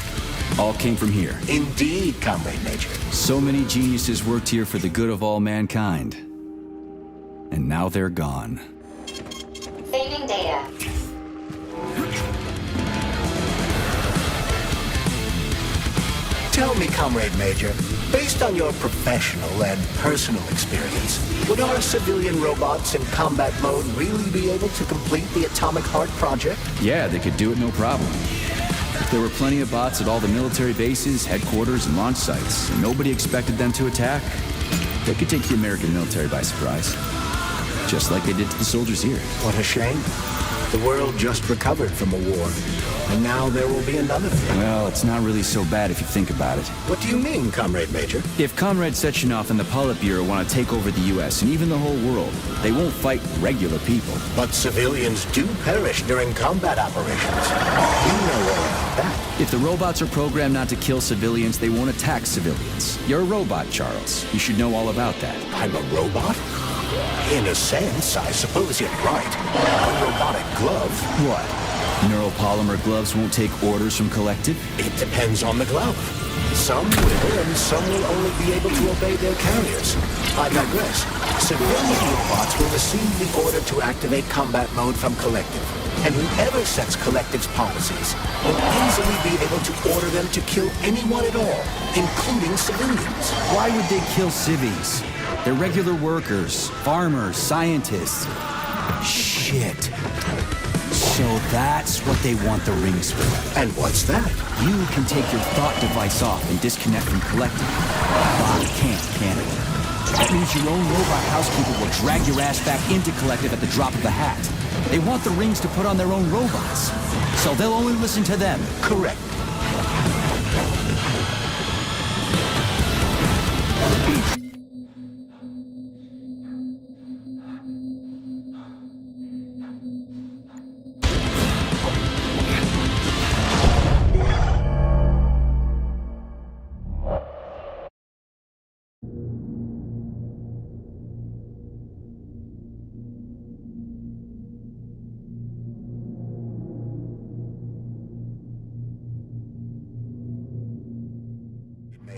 all came from here. Indeed, Comrade Major. So many geniuses worked here for the good of all mankind. And now they're gone. Saving data. Tell me, Comrade Major, based on your professional and personal experience, would our civilian robots in combat mode really be able to complete the Atomic Heart project? Yeah, they could do it no problem. If there were plenty of bots at all the military bases, headquarters, and launch sites, and nobody expected them to attack, they could take the American military by surprise. Just like they did to the soldiers here. What a shame. The world just recovered from a war, and now there will be another. Well, it's not really so bad if you think about it. What do you mean, Comrade Major? If Comrade Sechenov and the Politburo want to take over the U.S. and even the whole world, they won't fight regular people. But civilians do perish during combat operations. You know all about that. If the robots are programmed not to kill civilians, they won't attack civilians. You're a robot, Charles. You should know all about that. I'm a robot? In a sense, I suppose you're right. A robotic glove. What? Neuropolymer gloves won't take orders from Collective? It depends on the glove. Some will, and some will only be able to obey their carriers. I digress. Civilian robots will receive the order to activate combat mode from Collective. And whoever sets Collective's policies will easily be able to order them to kill anyone at all, including civilians. Why would they kill civvies? They're regular workers, farmers, scientists. Shit. So that's what they want the rings for. And what's that? You can take your thought device off and disconnect from Collective. Bot can't, can it? That means your own robot housekeeper will drag your ass back into Collective at the drop of a hat. They want the rings to put on their own robots, so they'll only listen to them. Correct.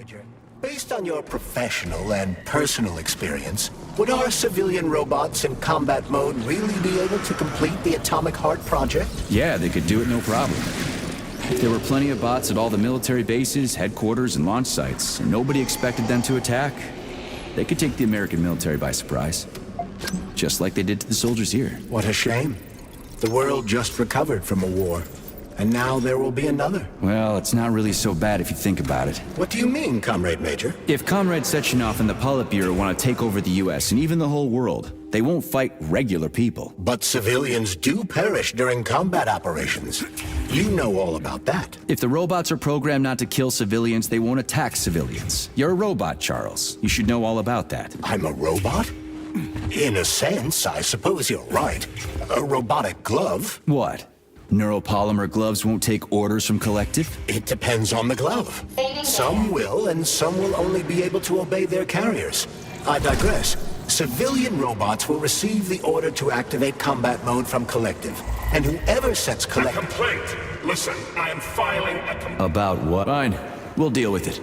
Major, based on your professional and personal experience, would our civilian robots in combat mode really be able to complete the Atomic Heart project? Yeah, they could do it no problem. If there were plenty of bots at all the military bases, headquarters, and launch sites, and nobody expected them to attack, they could take the American military by surprise. Just like they did to the soldiers here. What a shame. The world just recovered from a war, and now there will be another. Well, it's not really so bad if you think about it. What do you mean, Comrade Major? If Comrade Sechenov and the Politburo want to take over the US and even the whole world, they won't fight regular people. But civilians do perish during combat operations. You know all about that. If the robots are programmed not to kill civilians, they won't attack civilians. You're a robot, Charles. You should know all about that. I'm a robot? In a sense, I suppose you're right. A robotic glove? What? Neuropolymer gloves won't take orders from Collective? It depends on the glove. Some will, and some will only be able to obey their carriers. I digress. Civilian robots will receive the order to activate combat mode from Collective. And whoever sets A Collective... complaint. Listen, I am filing a complaint. About what? Fine. We'll deal with it.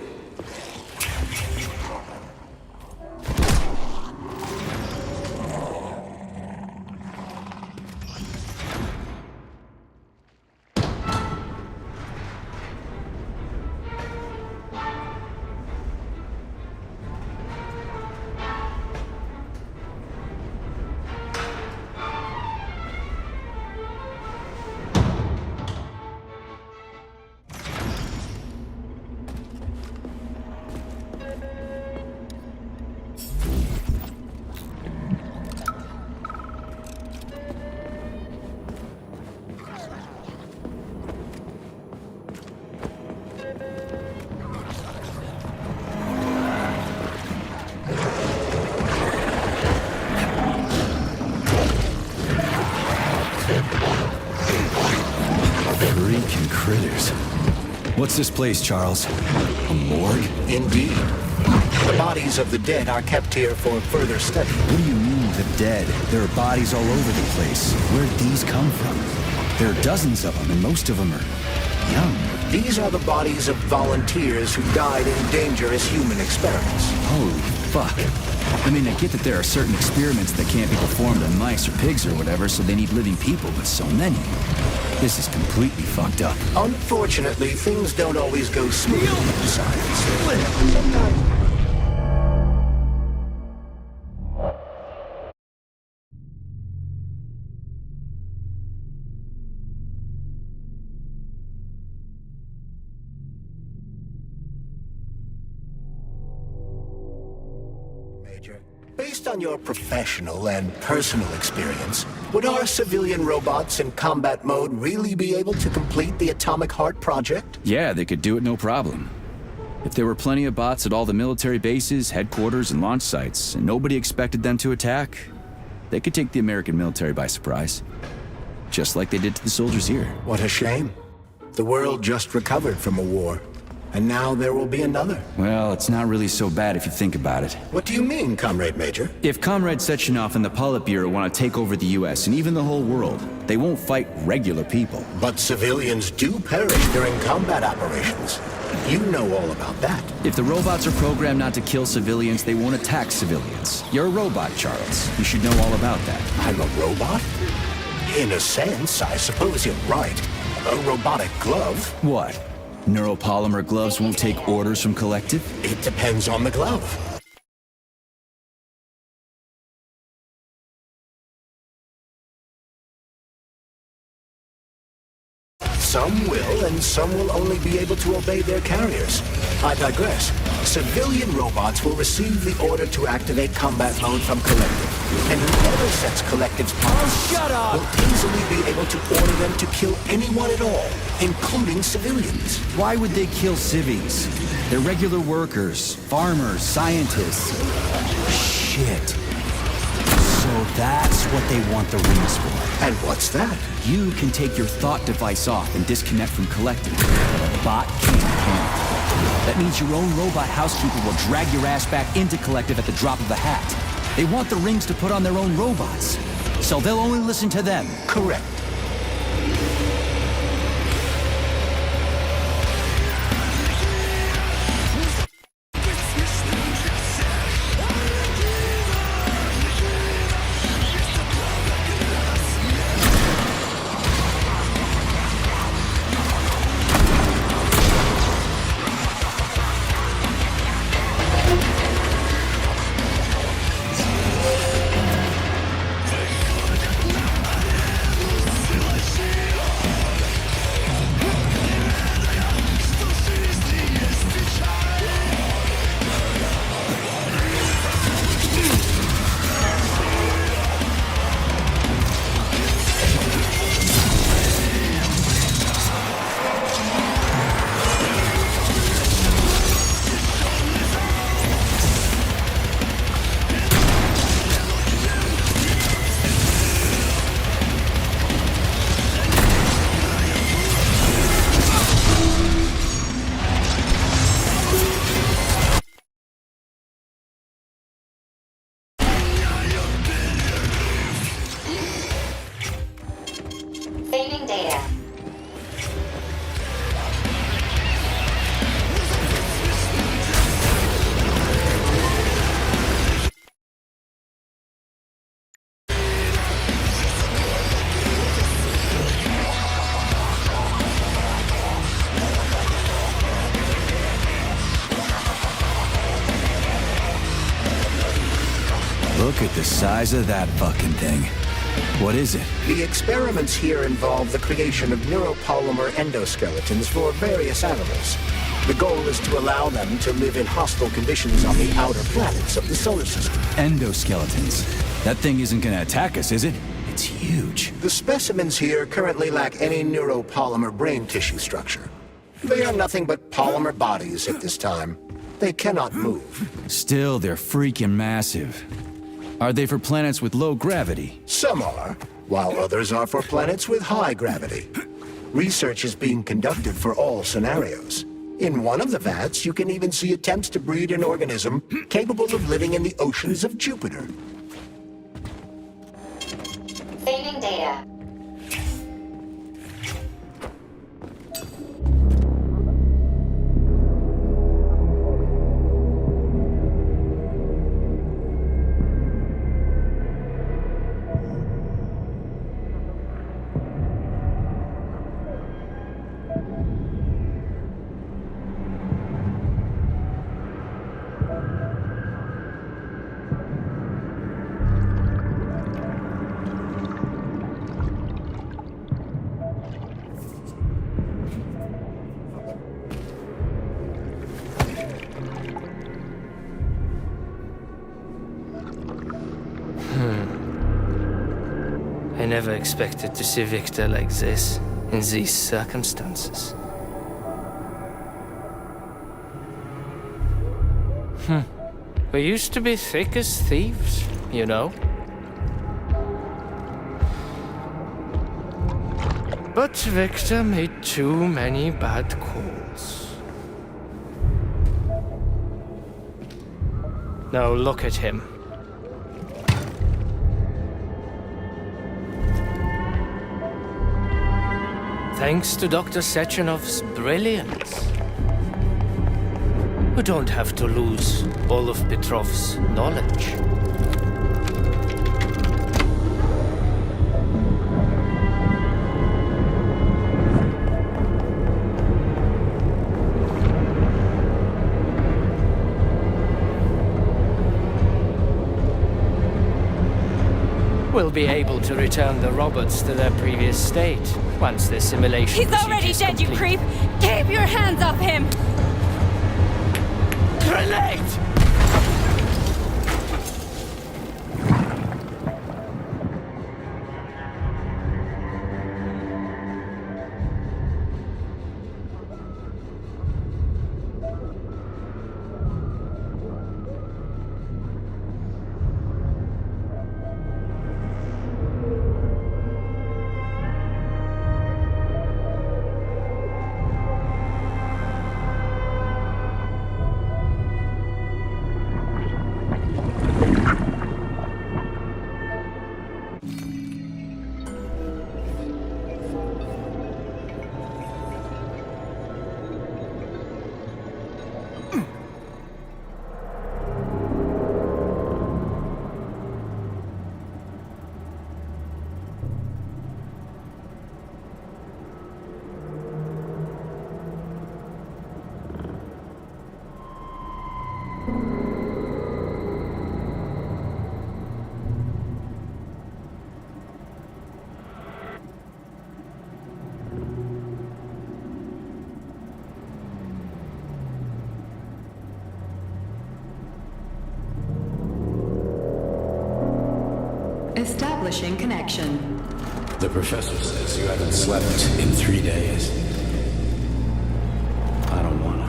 Freaking critters. What's this place, Charles? A morgue? Indeed. The bodies of the dead are kept here for further study. What do you mean, the dead? There are bodies all over the place. Where'd these come from? There are dozens of them, and most of them are young. These are the bodies of volunteers who died in dangerous human experiments. Holy fuck. I mean, I get that there are certain experiments that can't be performed on mice or pigs or whatever, so they need living people, but so many. This is completely fucked up. Unfortunately, things don't always go smoothly in science. Sometimes... Based on your professional and personal experience, would our civilian robots in combat mode really be able to complete the Atomic Heart project? Yeah, they could do it no problem. If there were plenty of bots at all the military bases, headquarters, and launch sites, and nobody expected them to attack, they could take the American military by surprise. Just like they did to the soldiers here. What a shame. The world just recovered from a war. And now there will be another. Well, it's not really so bad if you think about it. What do you mean, Comrade Major? If Comrade Sechenov and the Politburo want to take over the US and even the whole world, they won't fight regular people. But civilians do perish during combat operations. You know all about that. If the robots are programmed not to kill civilians, they won't attack civilians. You're a robot, Charles. You should know all about that. I'm a robot? In a sense, I suppose you're right. A robotic glove? What? Neuropolymer gloves won't take orders from Collective? It depends on the glove. Some will, and some will only be able to obey their carriers. I digress. Civilian robots will receive the order to activate combat mode from Collective. And whoever sets Collective's policies shut up! will easily be able to order them to kill anyone at all, including civilians. Why would they kill civvies? They're regular workers, farmers, scientists. Shit. So that's what they want the rings for. And what's that? You can take your thought device off and disconnect from Collective, but a bot can't. That means your own robot housekeeper will drag your ass back into Collective at the drop of a hat. They want the rings to put on their own robots, so they'll only listen to them. Correct. at the size of that fucking thing. What is it? The experiments here involve the creation of neuropolymer endoskeletons for various animals. The goal is to allow them to live in hostile conditions on the outer planets of the solar system. Endoskeletons. That thing isn't gonna attack us, is it? It's huge. The specimens here currently lack any neuropolymer brain tissue structure. They are nothing but polymer bodies at this time. They cannot move. Still, they're freaking massive. Are they for planets with low gravity? Some are, while others are for planets with high gravity. Research is being conducted for all scenarios. In one of the vats, you can even see attempts to breed an organism capable of living in the oceans of Jupiter. Saving data. I never expected to see Victor like this, in these circumstances. We used to be thick as thieves, you know? But Victor made too many bad calls. Now look at him. Thanks to Dr. Sechenov's brilliance, we don't have to lose all of Petrov's knowledge. We'll be able to return the robots to their previous state once the simulation He's already dead, you creep! Keep your hands off him! Grenade! Establishing connection. The professor says you haven't slept in 3 days. I don't wanna.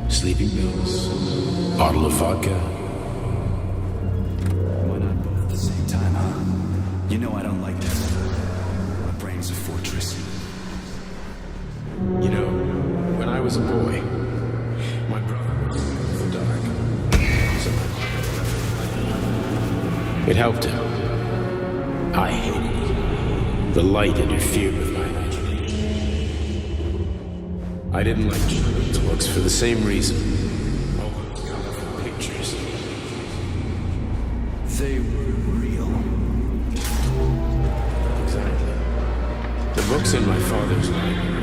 Sleeping pills, bottle of vodka. Why not both at the same time, huh? You know I don't like this. My brain's a fortress. You know, when I was a boy, my brother was in the dark. It helped him. I hated it. The light interfered with my imagination. I didn't like children's books for the same reason. All those colorful pictures. They were real. Exactly. The books in my father's library.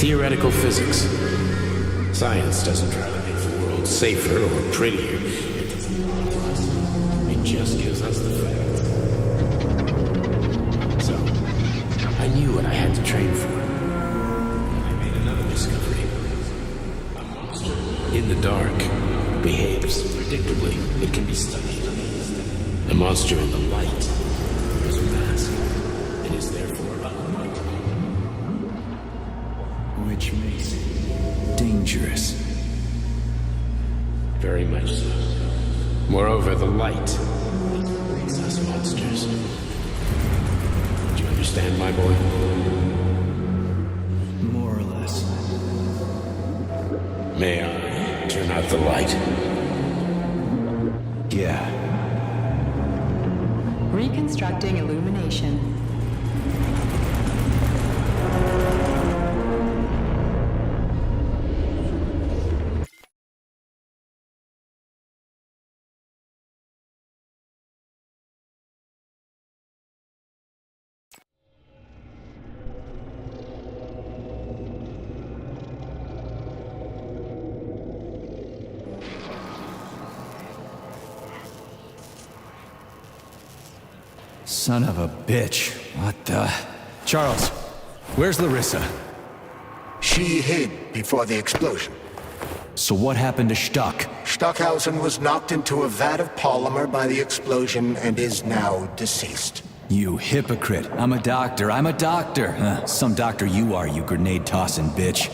Theoretical physics. Science doesn't try to make the world safer or prettier. It just gives us the facts. So, I knew what I had to train for. And I made another discovery. A monster in the dark behaves predictably. It can be studied. A monster in the light wears a mask and is therefore unknown. Which makes it dangerous. Very much so. Moreover, the light makes us monsters. Do you understand, my boy? More or less. May I turn out the light? Yeah. Reconstructing illumination. Son of a bitch. What the... Charles, where's Larissa? She hid before the explosion. So what happened to Stuck? Stockhausen was knocked into a vat of polymer by the explosion and is now deceased. You hypocrite. I'm a doctor. I'm a doctor. Some doctor you are, you grenade-tossing bitch.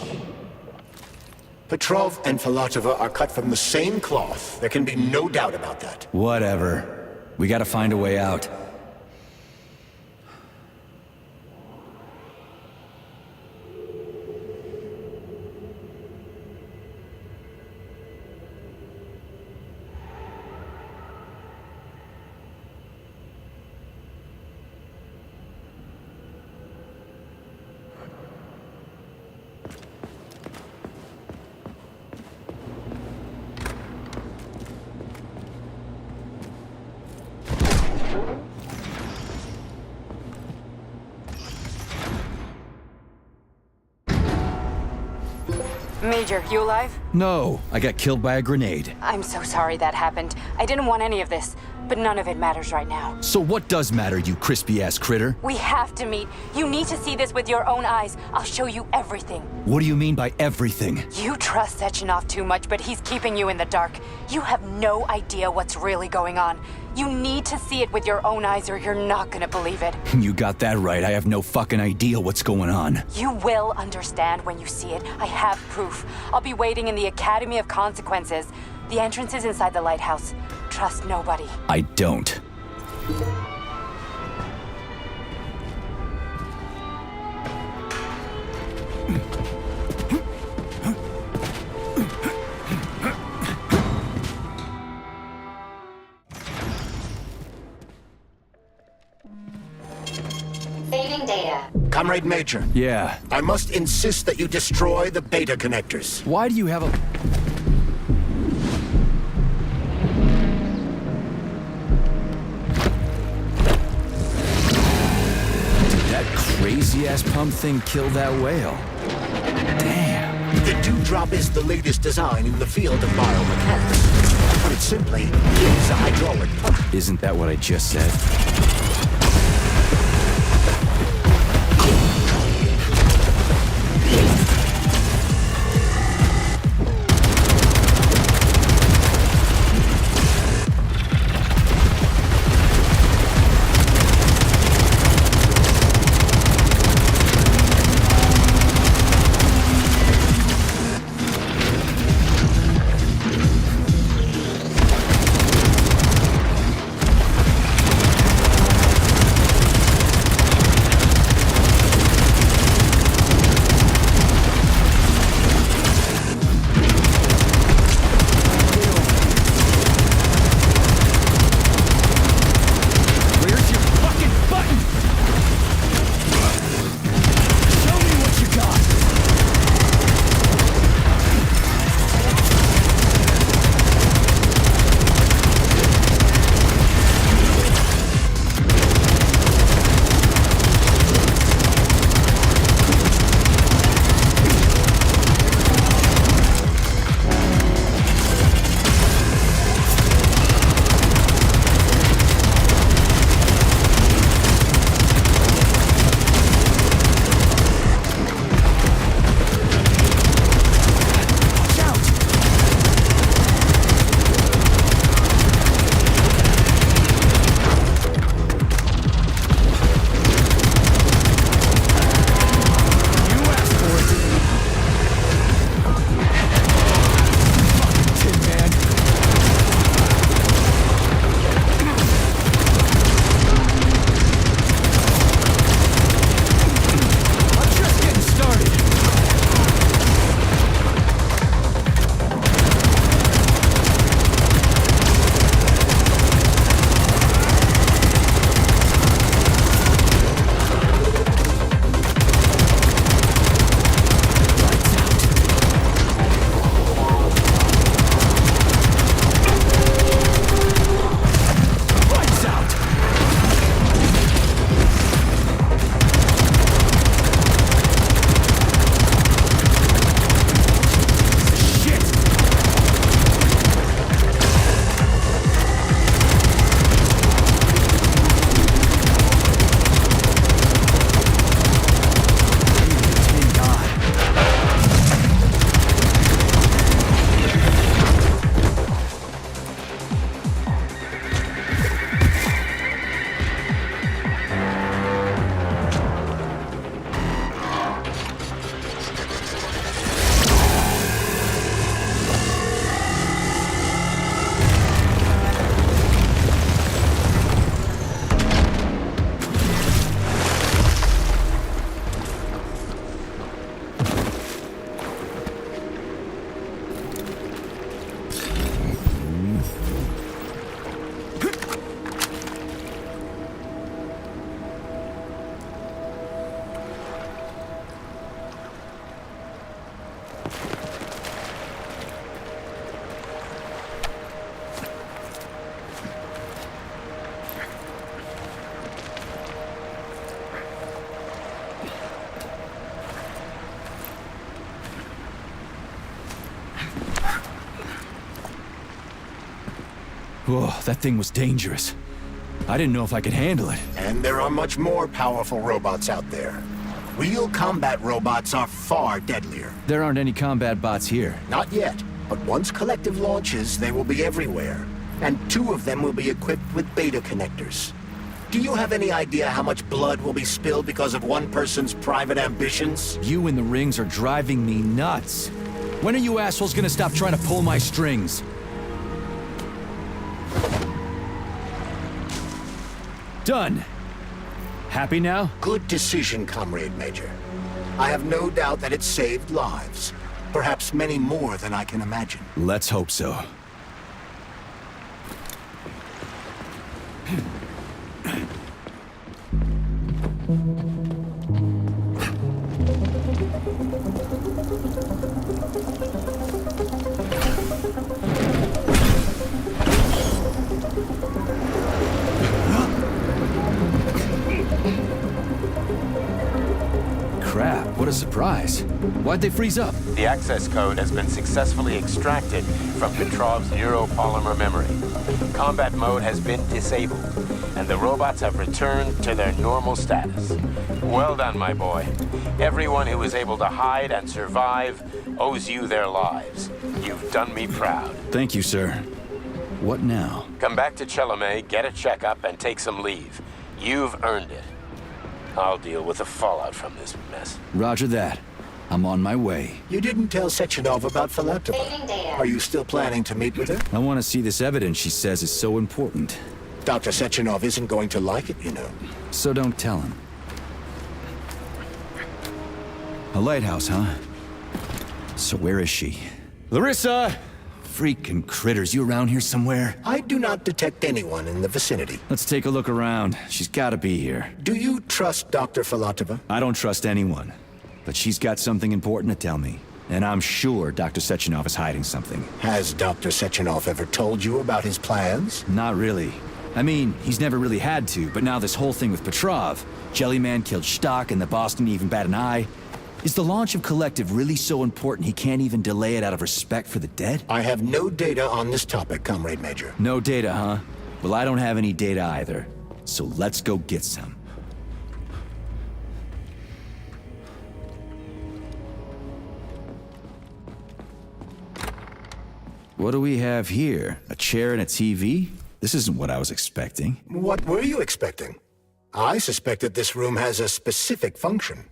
Petrov and Filatova are cut from the same cloth. There can be no doubt about that. Whatever. We gotta find a way out. Major, you alive? No, I got killed by a grenade. I'm so sorry that happened. I didn't want any of this, but none of it matters right now. So what does matter, you crispy-ass critter? We have to meet. You need to see this with your own eyes. I'll show you everything. What do you mean by everything? You trust Sechenov too much, but he's keeping you in the dark. You have no idea what's really going on. You need to see it with your own eyes or you're not gonna believe it. You got that right. I have no fucking idea what's going on. You will understand when you see it. I have proof. I'll be waiting in the Academy of Consequences. The entrance is inside the lighthouse. Trust nobody. I don't. Saving data. Comrade Major. Yeah. I must insist that you destroy the beta connectors. Why do you have a... Did that crazy-ass pump thing kill that whale? Damn. The Dewdrop is the latest design in the field of biomechanics. To put it simply, it is a hydraulic pump. Isn't that what I just said? Whoa, that thing was dangerous. I didn't know if I could handle it. And there are much more powerful robots out there. Real combat robots are far deadlier. There aren't any combat bots here. Not yet, but once Collective launches, they will be everywhere. And 2 of them will be equipped with beta connectors. Do you have any idea how much blood will be spilled because of one person's private ambitions? You and the rings are driving me nuts. When are you assholes gonna stop trying to pull my strings? Done. Happy now? Good decision, Comrade Major. I have no doubt that it saved lives. Perhaps many more than I can imagine. Let's hope so. Crap, what a surprise. Why'd they freeze up? The access code has been successfully extracted from Petrov's neuropolymer memory. Combat mode has been disabled, and the robots have returned to their normal status. Well done, my boy. Everyone who was able to hide and survive owes you their lives. You've done me proud. Thank you, sir. What now? Come back to Chelomey, get a checkup, and take some leave. You've earned it. I'll deal with the fallout from this mess. Roger that. I'm on my way. You didn't tell Sechenov about Filatova. Are you still planning to meet with her? I want to see this evidence she says is so important. Dr. Sechenov isn't going to like it, you know. So don't tell him. A lighthouse, huh? So where is she? Larissa! Freaking critters, you around here somewhere? I do not detect anyone in the vicinity. Let's take a look around. She's gotta be here. Do you trust Dr. Filatova? I don't trust anyone. But she's got something important to tell me. And I'm sure Dr. Sechenov is hiding something. Has Dr. Sechenov ever told you about his plans? Not really. I mean, he's never really had to, but now this whole thing with Petrov, Jellyman killed Stock and the boss didn't even bat an eye. Is the launch of Collective really so important he can't even delay it out of respect for the dead? I have no data on this topic, Comrade Major. No data, huh? Well, I don't have any data either. So let's go get some. What do we have here? A chair and a TV? This isn't what I was expecting. What were you expecting? I suspected this room has a specific function.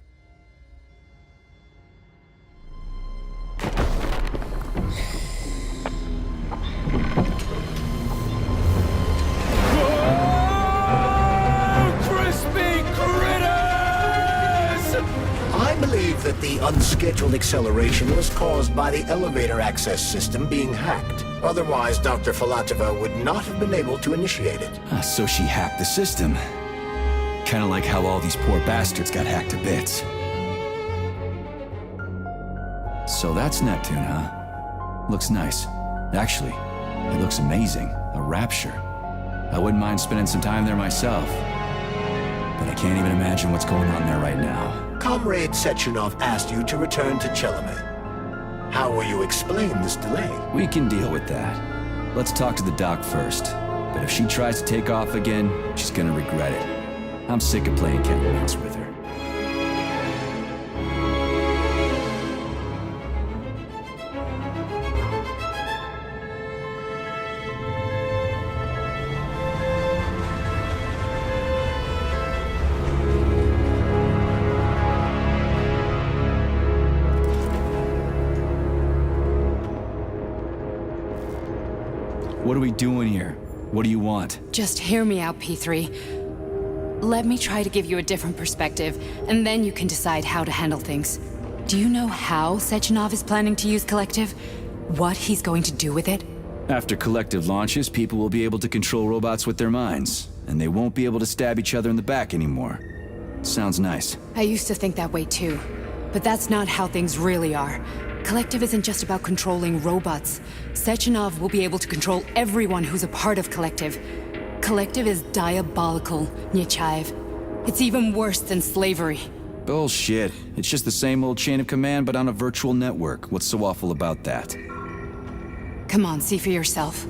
I believe that the unscheduled acceleration was caused by the elevator access system being hacked. Otherwise, Dr. Filatova would not have been able to initiate it. So she hacked the system. Kinda like how all these poor bastards got hacked to bits. So that's Neptune, huh? Looks nice. Actually, it looks amazing. A rapture. I wouldn't mind spending some time there myself. But I can't even imagine what's going on there right now. Comrade Sechenov asked you to return to Chelomey. How will you explain this delay? We can deal with that. Let's talk to the doc first. But if she tries to take off again, she's gonna regret it. I'm sick of playing cat and mouse with her. What are we doing here? What do you want? Just hear me out, P3. Let me try to give you a different perspective, and then you can decide how to handle things. Do you know how Sechenov is planning to use Collective? What he's going to do with it? After Collective launches, people will be able to control robots with their minds, and they won't be able to stab each other in the back anymore. Sounds nice. I used to think that way too, but that's not how things really are. Collective isn't just about controlling robots. Sechenov will be able to control everyone who's a part of Collective. Collective is diabolical, Nechayev. It's even worse than slavery. Bullshit. It's just the same old chain of command, but on a virtual network. What's so awful about that? Come on, see for yourself.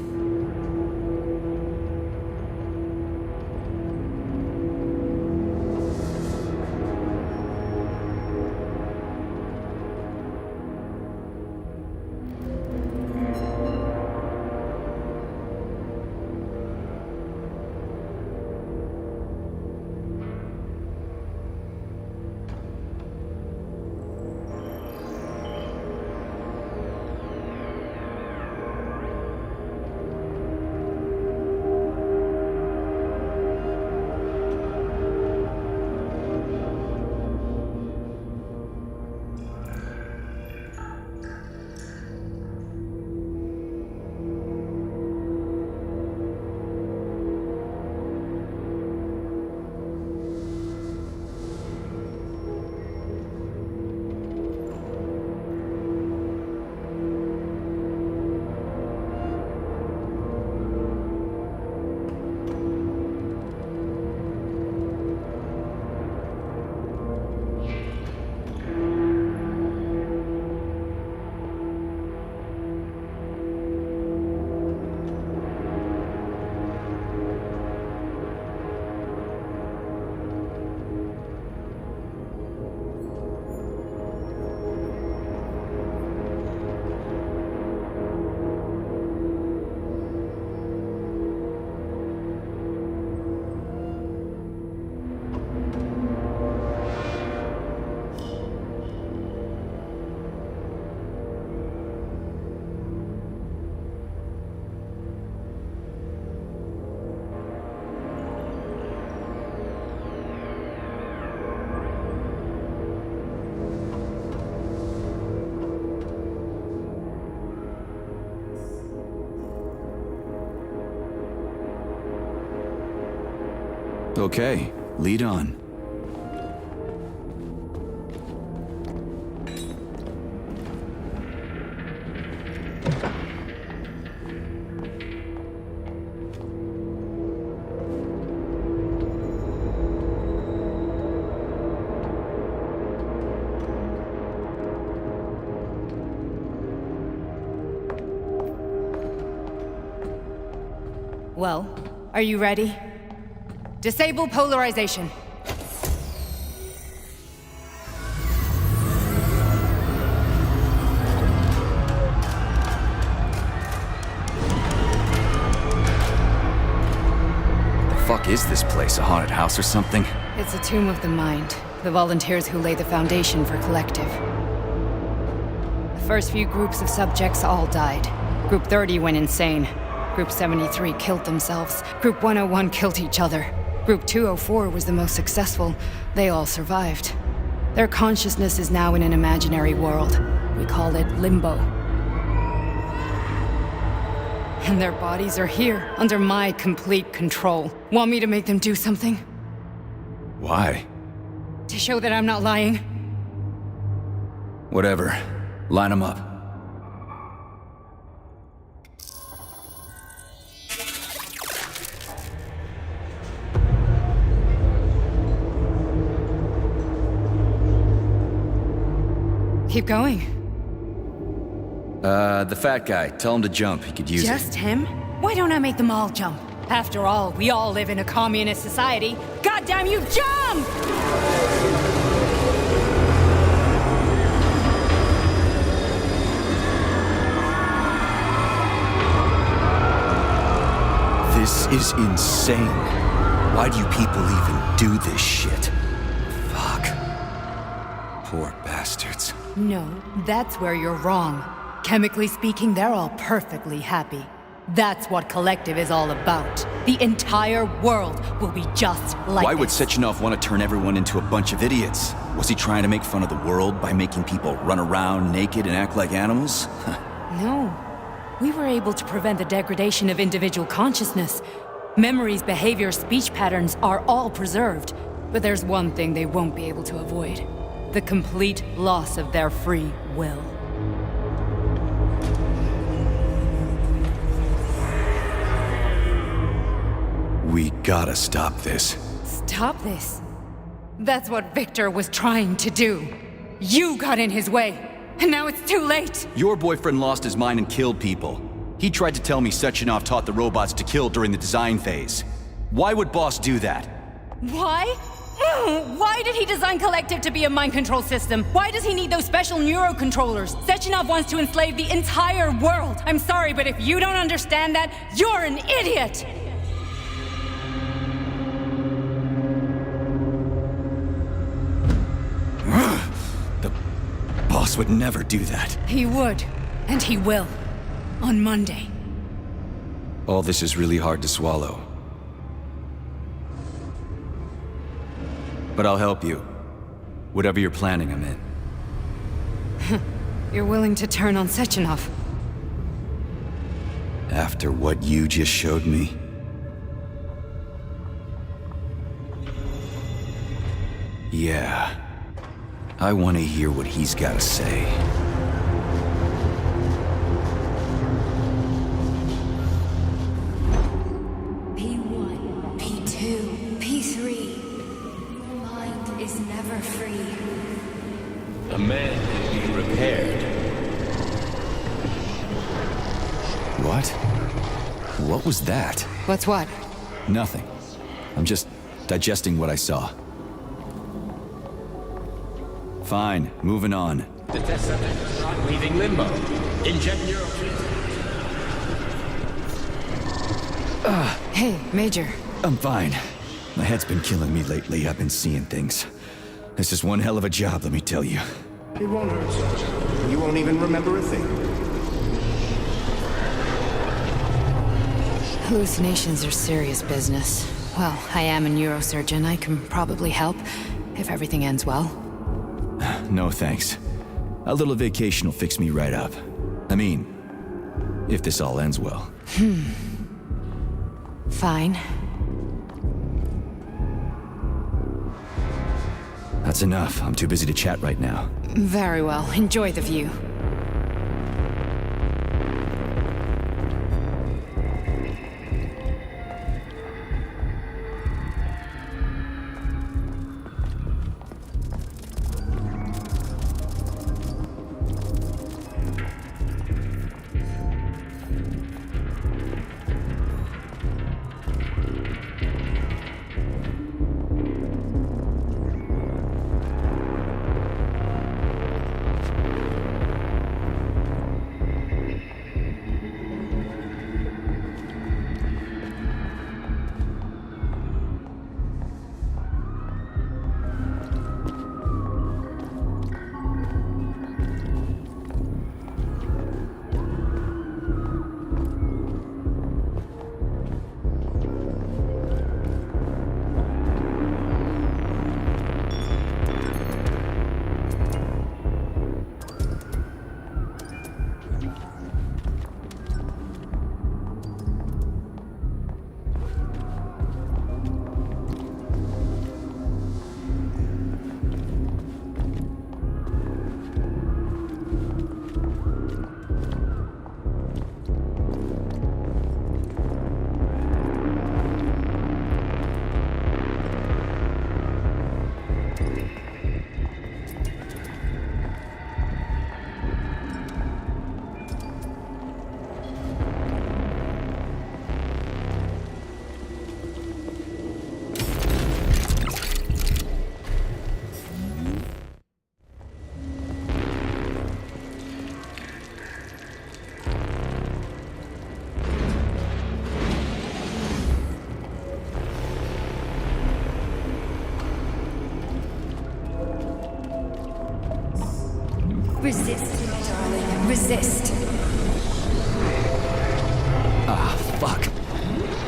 Okay, lead on. Well, are you ready? Disable polarization. The fuck is this place? A haunted house or something? It's a tomb of the mind. The volunteers who lay the foundation for Collective. The first few groups of subjects all died. Group 30 went insane. Group 73 killed themselves. Group 101 killed each other. Group 204 was the most successful. They all survived. Their consciousness is now in an imaginary world. We call it Limbo. And their bodies are here, under my complete control. Want me to make them do something? Why? To show that I'm not lying? Whatever. Line them up. Keep going. The fat guy. Tell him to jump. He could use it. Just him? Why don't I make them all jump? After all, we all live in a communist society. Goddamn you, jump! This is insane. Why do you people even do this shit? Fuck. Poor bastards. No, that's where you're wrong. Chemically speaking, they're all perfectly happy. That's what Collective is all about. The entire world will be just like Why would this. Sechenov want to turn everyone into a bunch of idiots? Was he trying to make fun of the world by making people run around naked and act like animals? No. We were able to prevent the degradation of individual consciousness. Memories, behavior, speech patterns are all preserved. But there's one thing they won't be able to avoid. The complete loss of their free will. We gotta stop this. Stop this. That's what Victor was trying to do. You got in his way, and now it's too late. Your boyfriend lost his mind and killed people. He tried to tell me Sechenov taught the robots to kill during the design phase. Why would Boss do that? Why? Why did he design Collective to be a mind control system? Why does he need those special neurocontrollers? Sechenov wants to enslave the entire world. I'm sorry, but if you don't understand that, you're an idiot! The Boss would never do that. He would, and he will. On Monday. All this is really hard to swallow. But I'll help you. Whatever you're planning, I'm in. You're willing to turn on Sechenov? After what you just showed me? Yeah. I want to hear what he's got to say. P1, P2, P3. Your mind is never free. A man can be repaired. What? What was that? What's what? Nothing. I'm just digesting what I saw. Fine, moving on. The test subject is not leaving limbo. Inject neurotransmitter. Hey, Major. I'm fine. My head's been killing me lately. I've been seeing things. This is one hell of a job, let me tell you. It won't hurt, Sergeant. You won't even remember a thing. Hallucinations are serious business. Well, I am a neurosurgeon. I can probably help, if everything ends well. No thanks. A little vacation will fix me right up. I mean, if this all ends well. Fine. That's enough. I'm too busy to chat right now. Very well. Enjoy the view. Resist, my darling. Resist. Ah, fuck.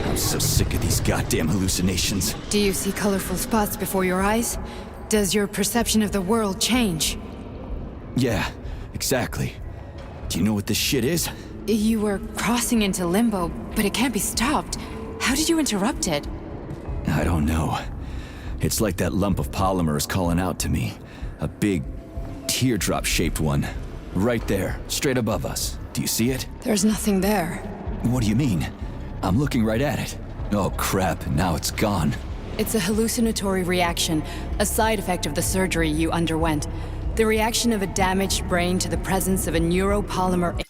I'm so sick of these goddamn hallucinations. Do you see colorful spots before your eyes? Does your perception of the world change? Yeah, exactly. Do you know what this shit is? You were crossing into limbo, but it can't be stopped. How did you interrupt it? I don't know. It's like that lump of polymer is calling out to me. A big, teardrop-shaped one. Right there, straight above us. Do you see it? There's nothing there. What do you mean? I'm looking right at it. Oh crap, now it's gone. It's a hallucinatory reaction, a side effect of the surgery you underwent. The reaction of a damaged brain to the presence of a neuropolymer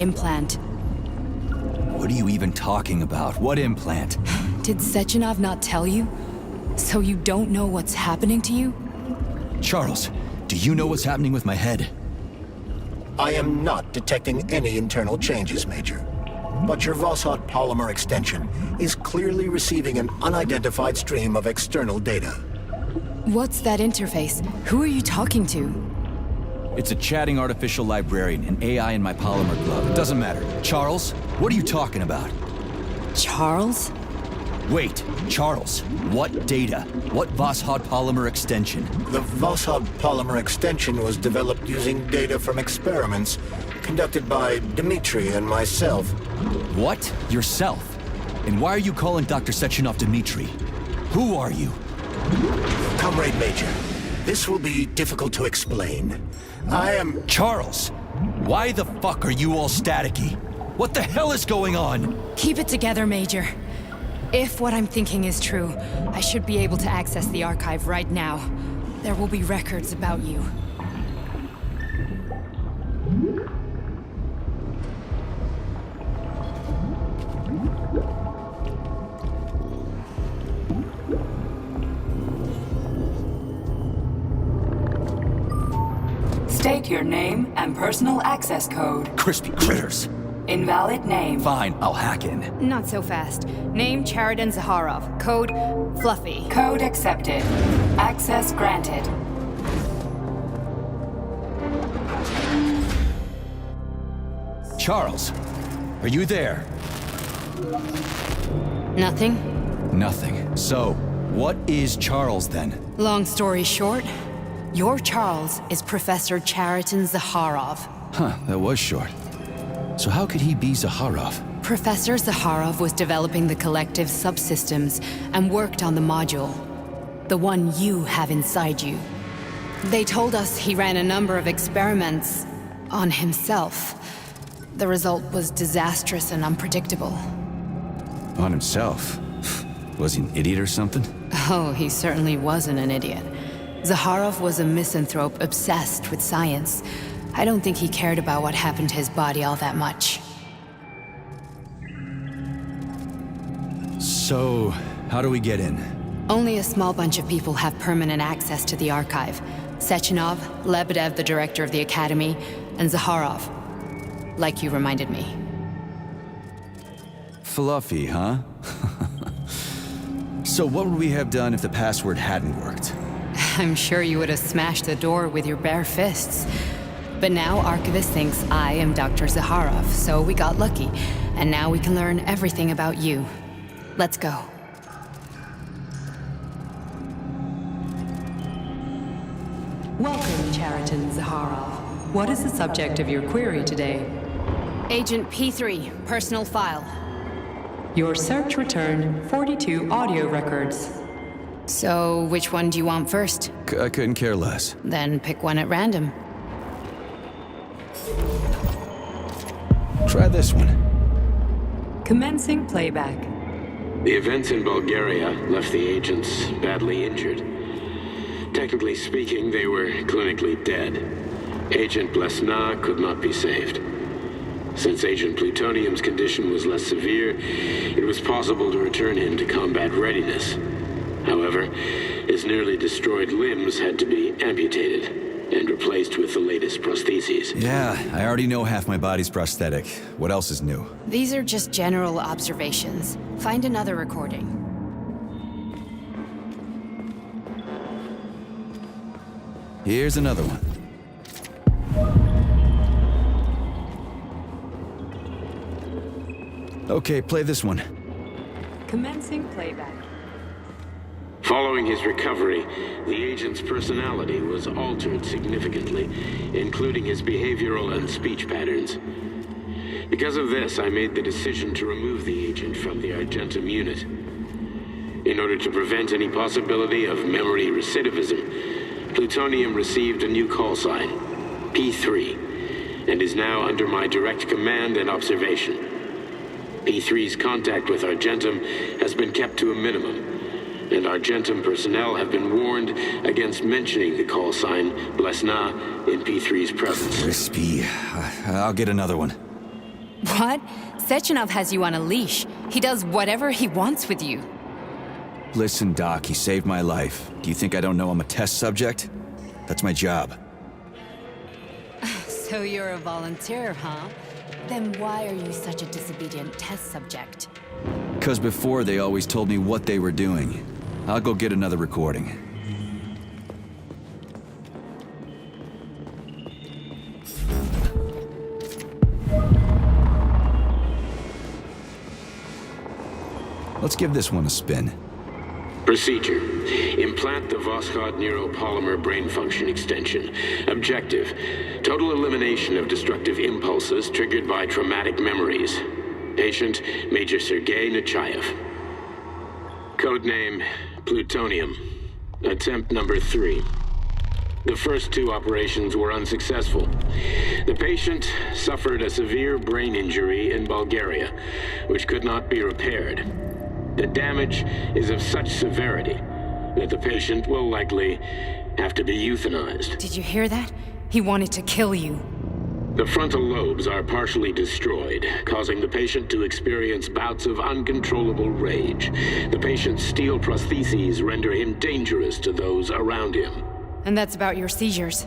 implant. What are you even talking about? What implant? Did Sechenov not tell you? So you don't know what's happening to you? Charles, do you know what's happening with my head? I am not detecting any internal changes, Major. But your Voshot polymer extension is clearly receiving an unidentified stream of external data. What's that interface? Who are you talking to? It's a chatting artificial librarian, an AI in my polymer glove. It doesn't matter. Charles, what are you talking about? Charles? Wait, Charles, what data? What Voshot polymer extension? The Voshot polymer extension was developed using data from experiments conducted by Dmitri and myself. What? Yourself? And why are you calling Dr. Sechenov Dmitri? Who are you? Comrade Major, this will be difficult to explain. I am... Charles! Why the fuck are you all staticky? What the hell is going on? Keep it together, Major. If what I'm thinking is true, I should be able to access the archive right now. There will be records about you. State your name and personal access code. Crispy critters. Invalid name. Fine, I'll hack in. Not so fast. Name Chariton Zaharov. Code Fluffy. Code accepted. Access granted. Charles, are you there? Nothing? Nothing. So, what is Charles then? Long story short, your Charles is Professor Chariton Zaharov. Huh, that was short. So how could he be Zaharov? Professor Zaharov was developing the collective subsystems and worked on the module. The one you have inside you. They told us he ran a number of experiments on himself. The result was disastrous and unpredictable. On himself? Was he an idiot or something? Oh, he certainly wasn't an idiot. Zaharov was a misanthrope obsessed with science. I don't think he cared about what happened to his body all that much. So, how do we get in? Only a small bunch of people have permanent access to the archive. Sechenov, Lebedev, the director of the Academy, and Zaharov. Like you reminded me. Fluffy, huh? So what would we have done if the password hadn't worked? I'm sure you would have smashed the door with your bare fists. But now Archivist thinks I am Dr. Zaharov, so we got lucky. And now we can learn everything about you. Let's go. Welcome, Chariton Zaharov. What is the subject of your query today? Agent P3, personal file. Your search returned 42 audio records. So, which one do you want first? I couldn't care less. Then pick one at random. Try this one. Commencing playback. The events in Bulgaria left the agents badly injured. Technically speaking, they were clinically dead. Agent Blesna could not be saved. Since Agent Plutonium's condition was less severe, it was possible to return him to combat readiness. However, his nearly destroyed limbs had to be amputated and replaced with the latest prostheses. Yeah, I already know half my body's prosthetic. What else is new? These are just general observations. Find another recording. Here's another one. Okay, play this one. Commencing playback. Following his recovery, the agent's personality was altered significantly, including his behavioral and speech patterns. Because of this, I made the decision to remove the agent from the Argentum unit. In order to prevent any possibility of memory recidivism, Plutonium received a new call sign, P3, and is now under my direct command and observation. P3's contact with Argentum has been kept to a minimum, and Argentum personnel have been warned against mentioning the call sign Blesna in P3's presence. Crispy. I'll get another one. What? Sechenov has you on a leash. He does whatever he wants with you. Listen, Doc, he saved my life. Do you think I don't know I'm a test subject? That's my job. So you're a volunteer, huh? Then why are you such a disobedient test subject? Because before they always told me what they were doing. I'll go get another recording. Let's give this one a spin. Procedure. Implant the Voskhod neuropolymer brain function extension. Objective. Total elimination of destructive impulses triggered by traumatic memories. Patient, Major Sergei Nechayev. Codename, Plutonium. Attempt number 3. The first 2 operations were unsuccessful. The patient suffered a severe brain injury in Bulgaria, which could not be repaired. The damage is of such severity that the patient will likely have to be euthanized. Did you hear that? He wanted to kill you. The frontal lobes are partially destroyed, causing the patient to experience bouts of uncontrollable rage. The patient's steel prostheses render him dangerous to those around him. And that's about your seizures.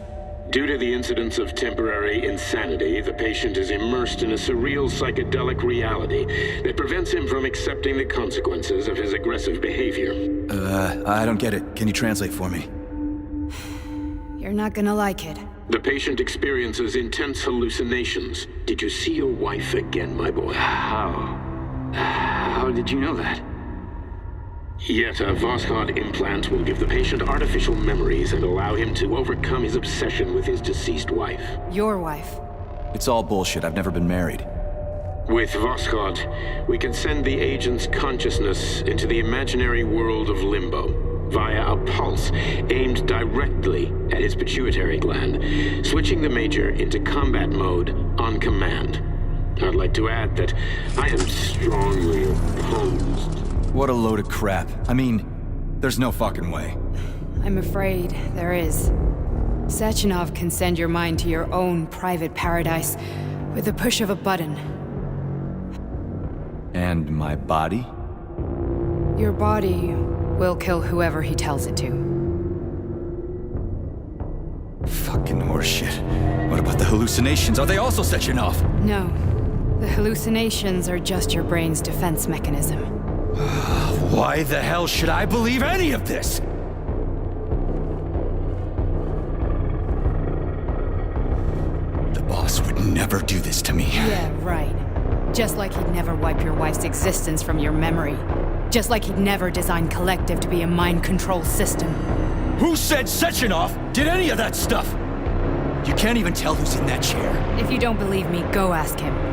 Due to the incidence of temporary insanity, the patient is immersed in a surreal psychedelic reality that prevents him from accepting the consequences of his aggressive behavior. I don't get it. Can you translate for me? You're not gonna like it. The patient experiences intense hallucinations. Did you see your wife again, my boy? How did you know that? Yet a Voskhod implant will give the patient artificial memories and allow him to overcome his obsession with his deceased wife. Your wife. It's all bullshit. I've never been married. With Voskhod, we can send the agent's consciousness into the imaginary world of Limbo. via a pulse aimed directly at his pituitary gland, switching the Major into combat mode on command. I'd like to add that I am strongly opposed. What a load of crap. I mean, there's no fucking way. I'm afraid there is. Sechenov can send your mind to your own private paradise with the push of a button. And my body? Your body will kill whoever he tells it to. Fucking horseshit. What about the hallucinations? Are they also Sechenov? No. The hallucinations are just your brain's defense mechanism. Why the hell should I believe any of this? The boss would never do this to me. Yeah, right. Just like he'd never wipe your wife's existence from your memory. Just like he'd never design Collective to be a mind control system. Who said Sechenov did any of that stuff? You can't even tell who's in that chair. If you don't believe me, go ask him.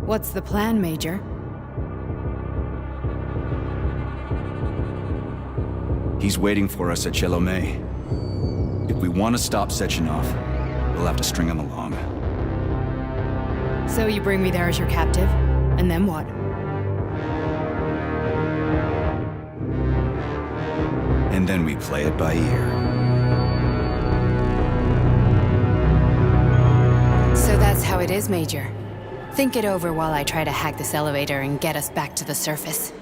What's the plan, Major? He's waiting for us at Chelomey. If we want to stop Sechenov, we'll have to string him along. So you bring me there as your captive, and then what? And then we play it by ear. So that's how it is, Major. Think it over while I try to hack this elevator and get us back to the surface.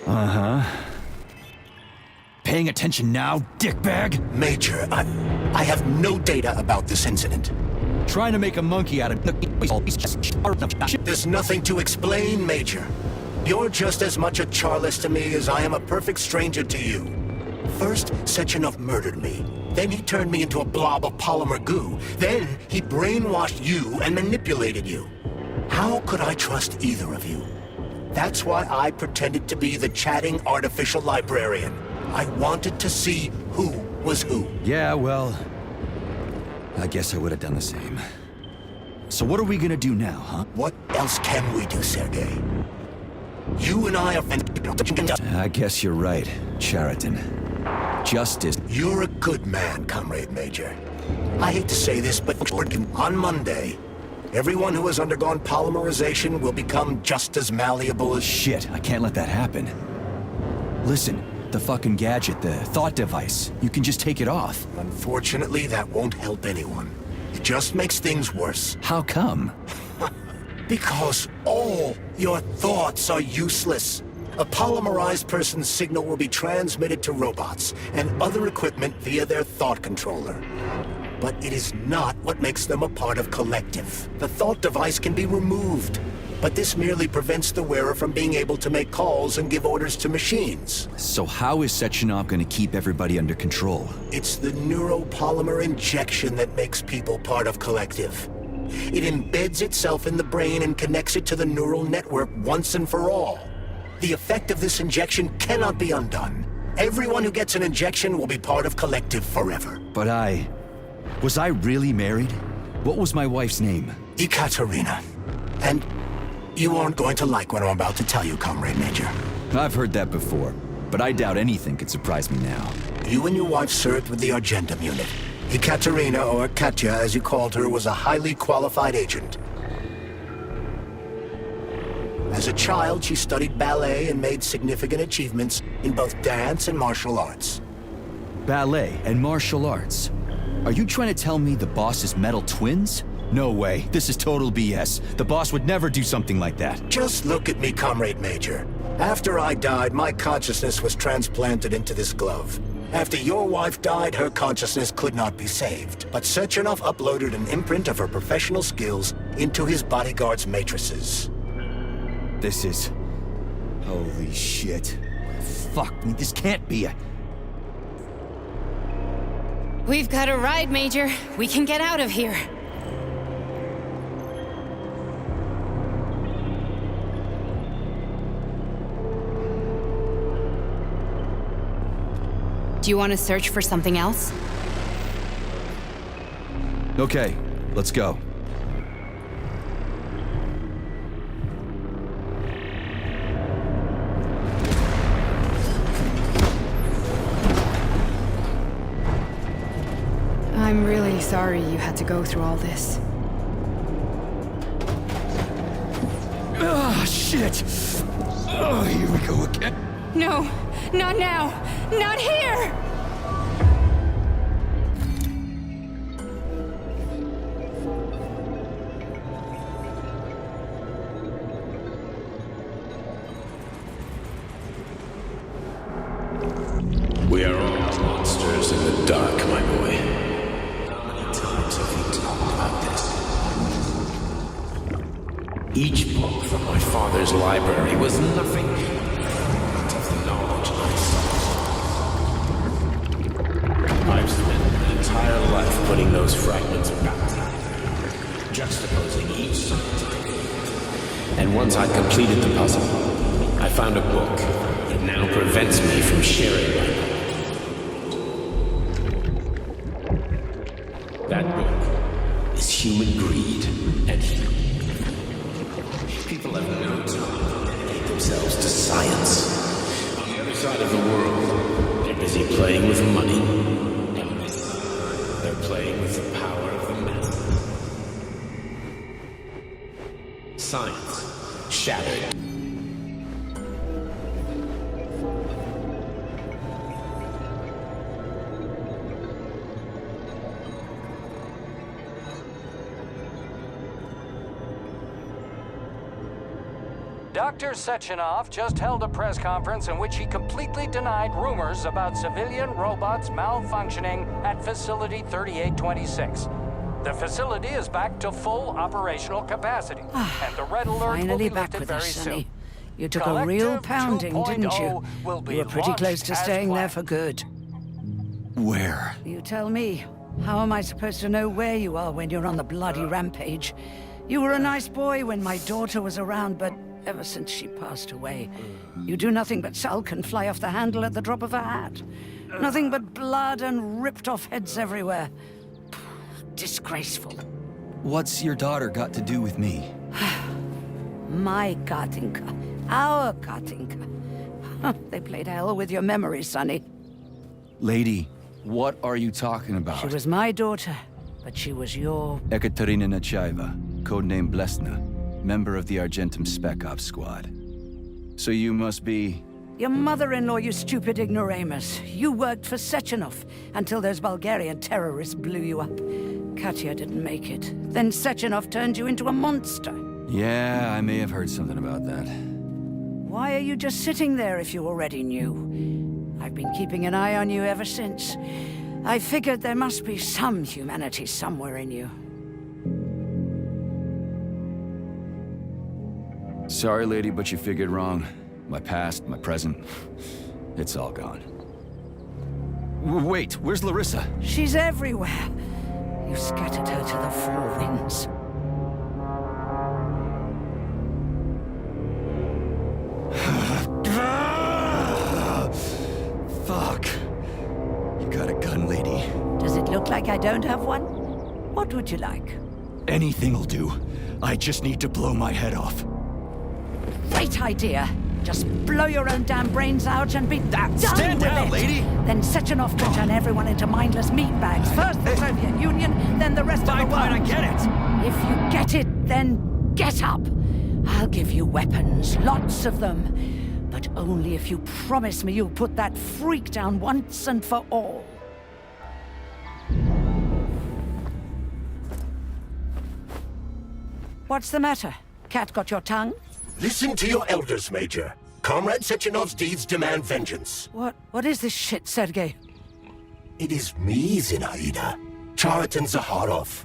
Uh-huh. Paying attention now, dickbag? Major, I have no data about this incident. Trying to make a monkey out of... There's nothing to explain, Major. You're just as much a Charlist to me as I am a perfect stranger to you. First, Sechenov murdered me. Then he turned me into a blob of polymer goo. Then he brainwashed you and manipulated you. How could I trust either of you? That's why I pretended to be the chatting artificial librarian. I wanted to see who was who. Yeah, well... I guess I would have done the same. So what are we gonna do now, huh? What else can we do, Sergei? You and I are... I guess you're right, Chariton. Justice. You're a good man, Comrade Major. I hate to say this, but on Monday, everyone who has undergone polymerization will become just as malleable as... Shit, I can't let that happen. Listen, the fucking gadget, the thought device, you can just take it off. Unfortunately, that won't help anyone. It just makes things worse. How come? Because all your thoughts are useless. A polymerized person's signal will be transmitted to robots and other equipment via their thought controller. But it is not what makes them a part of Collective. The thought device can be removed, but this merely prevents the wearer from being able to make calls and give orders to machines. So how is Sechenov gonna keep everybody under control? It's the neuropolymer injection that makes people part of Collective. It embeds itself in the brain and connects it to the neural network once and for all. The effect of this injection cannot be undone. Everyone who gets an injection will be part of Collective forever. But was I really married? What was my wife's name? Ekaterina. And you aren't going to like what I'm about to tell you, Comrade Major. I've heard that before, but I doubt anything could surprise me now. You and your wife served with the Argentum unit. Ekaterina, or Katya as you called her, was a highly qualified agent. As a child, she studied ballet and made significant achievements in both dance and martial arts. Ballet and martial arts? Are you trying to tell me the boss is metal twins? No way. This is total BS. The boss would never do something like that. Just look at me, Comrade Major. After I died, my consciousness was transplanted into this glove. After your wife died, her consciousness could not be saved. But Sechenov uploaded an imprint of her professional skills into his bodyguard's matrices. This is... Holy shit. Fuck me, this can't be a... We've got a ride, Major. We can get out of here. Do you want to search for something else? Okay, let's go. I'm really sorry you had to go through all this. Ah, shit! Oh, here we go again. No, not now! Not here! We are all monsters in the dark, my boy. How many times have we talked about this? Each book from my father's library was nothing but of the knowledge I sought. I've spent an entire life putting those fragments back together, juxtaposing each scientific fact. And once I'd completed the puzzle, I found a book that now prevents me from sharing my knowledge. That book is Human Greed and Human. People have no time to dedicate themselves to science. On the other side of the world, they're busy playing with money. On this side, they're playing with the power of the man. Science shattered. Dr. Sechenov just held a press conference in which he completely denied rumors about civilian robots malfunctioning at Facility 3826. The facility is back to full operational capacity, and the red alert will Finally be back lifted with very us, soon. Sonny. You took a real pounding, didn't you? You were pretty close to staying there for good. Where? You tell me. How am I supposed to know where you are when you're on the bloody rampage? You were a nice boy when my daughter was around, but ever since she passed away, you do nothing but sulk and fly off the handle at the drop of a hat. Nothing but blood and ripped off heads everywhere. Disgraceful. What's your daughter got to do with me? My Katinka. Our Katinka. They played hell with your memory, Sonny. Lady, what are you talking about? She was my daughter, but she was your... Ekaterina Nechaeva, codename Blesna, member of the Argentum Spec Ops squad. So you must be... Your mother-in-law, you stupid ignoramus. You worked for Sechenov until those Bulgarian terrorists blew you up. Katya didn't make it. Then Sechenov turned you into a monster. Yeah, I may have heard something about that. Why are you just sitting there if you already knew? I've been keeping an eye on you ever since. I figured there must be some humanity somewhere in you. Sorry, lady, but you figured wrong. My past, my present, it's all gone. Wait, where's Larissa? She's everywhere. You scattered her to the four winds. Fuck. You got a gun, lady. Does it look like I don't have one? What would you like? Anything'll do. I just need to blow my head off. Great idea. Just blow your own damn brains out and be done Stand with down, it. lady! Then Sechenov can turn everyone into mindless meatbags. First the Soviet Union, then the rest of the world. I get it! If you get it, then get up. I'll give you weapons, lots of them. But only if you promise me you'll put that freak down once and for all. What's the matter? Cat got your tongue? Listen to your elders, Major. Comrade Sechenov's deeds demand vengeance. What is this shit, Sergei? It is me, Zinaida. Chariton Zaharov.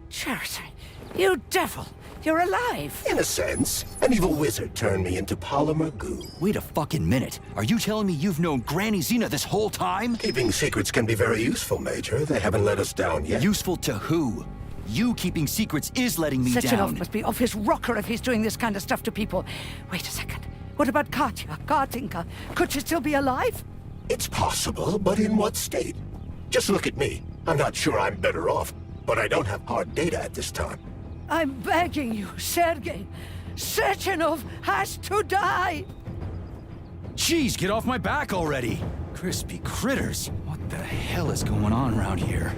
Chariton? You devil! You're alive! In a sense. An evil wizard turned me into polymer goo. Wait a fucking minute. Are you telling me you've known Granny Zena this whole time? Keeping secrets can be very useful, Major. They haven't let us down yet. Useful to who? You keeping secrets is letting me Sechenov down. must be off his rocker if he's doing this kind of stuff to people. Wait a second. What about Katya, Katinka? Could she still be alive? It's possible, but in what state? Just look at me. I'm not sure I'm better off, but I don't have hard data at this time. I'm begging you, Sergei. Sechenov has to die! Jeez, get off my back already! Crispy critters. What the hell is going on around here?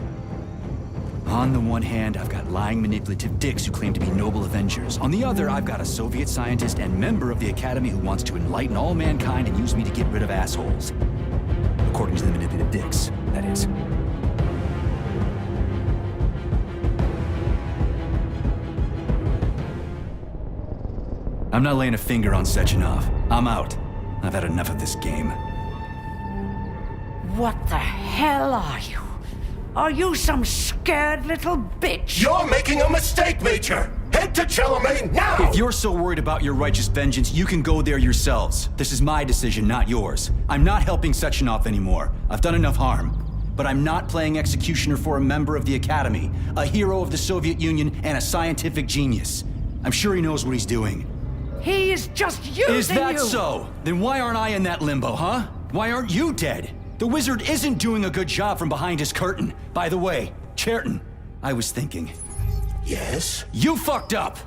On the one hand, I've got lying, manipulative dicks who claim to be noble avengers. On the other, I've got a Soviet scientist and member of the Academy who wants to enlighten all mankind and use me to get rid of assholes. According to the manipulative dicks, that is. I'm not laying a finger on Sechenov. I'm out. I've had enough of this game. What the hell are you? Are you some scared little bitch? You're making a mistake, Major! Head to Chalamet now! If you're so worried about your righteous vengeance, you can go there yourselves. This is my decision, not yours. I'm not helping Sechenov anymore. I've done enough harm. But I'm not playing executioner for a member of the Academy, a hero of the Soviet Union, and a scientific genius. I'm sure he knows what he's doing. He is just using you! Is that so? Then why aren't I in that limbo, huh? Why aren't you dead? The wizard isn't doing a good job from behind his curtain. By the way, Cherton, I was thinking. Yes? You fucked up!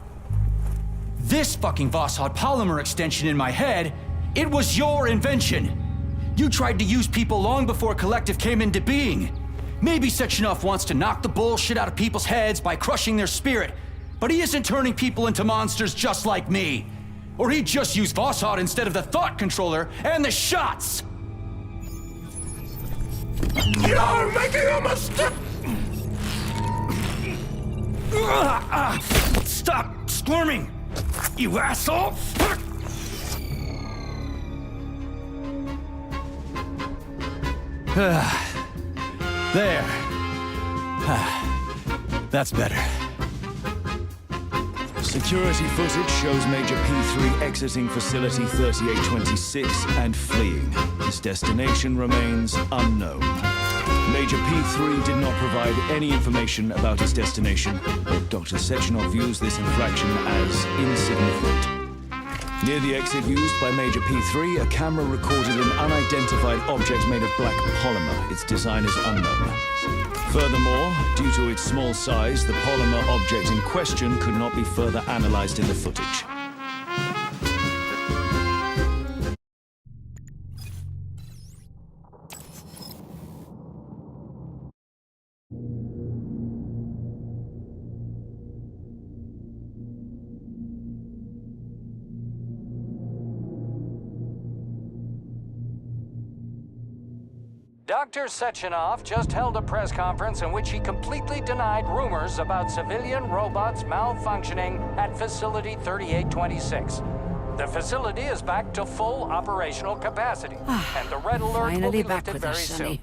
This fucking Voskhod polymer extension in my head, it was your invention! You tried to use people long before Collective came into being. Maybe Sechenov wants to knock the bullshit out of people's heads by crushing their spirit, but he isn't turning people into monsters just like me. Or he'd just use Voskhod instead of the thought controller and the shots! You're making a mistake! Stop squirming, you asshole! There. That's better. Security footage shows Major P3 exiting Facility 3826 and fleeing. His destination remains unknown. Major P3 did not provide any information about his destination, but Dr. Sechenov views this infraction as insignificant. Near the exit used by Major P3, a camera recorded an unidentified object made of black polymer. Its design is unknown. Furthermore, due to its small size, the polymer object in question could not be further analyzed in the footage. Dr. Sechenov just held a press conference in which he completely denied rumors about civilian robots malfunctioning at Facility 3826. The facility is back to full operational capacity, and the red alert will Finally be back lifted with very us, soon. Sonny.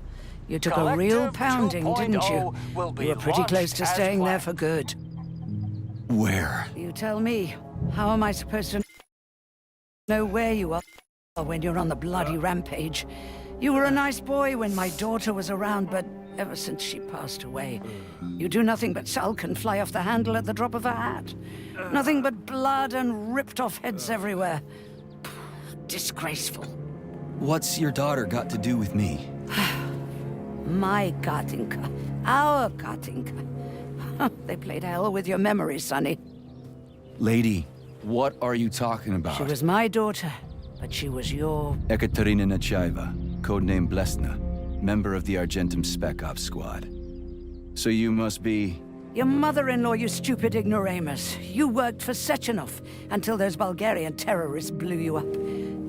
You took a real pounding, didn't you? You were pretty close to staying there for good. Where? You tell me. How am I supposed to know where you are when you're on the bloody rampage? You were a nice boy when my daughter was around, but ever since she passed away, you do nothing but sulk and fly off the handle at the drop of a hat. Nothing but blood and ripped off heads everywhere. Disgraceful. What's your daughter got to do with me? My Katinka. Our Katinka. They played hell with your memory, Sonny. Lady, what are you talking about? She was my daughter, but she was your... Ekaterina Nechaeva, codename Blesna, member of the Argentum Spec Ops squad. So you must be... Your mother-in-law, you stupid ignoramus. You worked for Sechenov until those Bulgarian terrorists blew you up.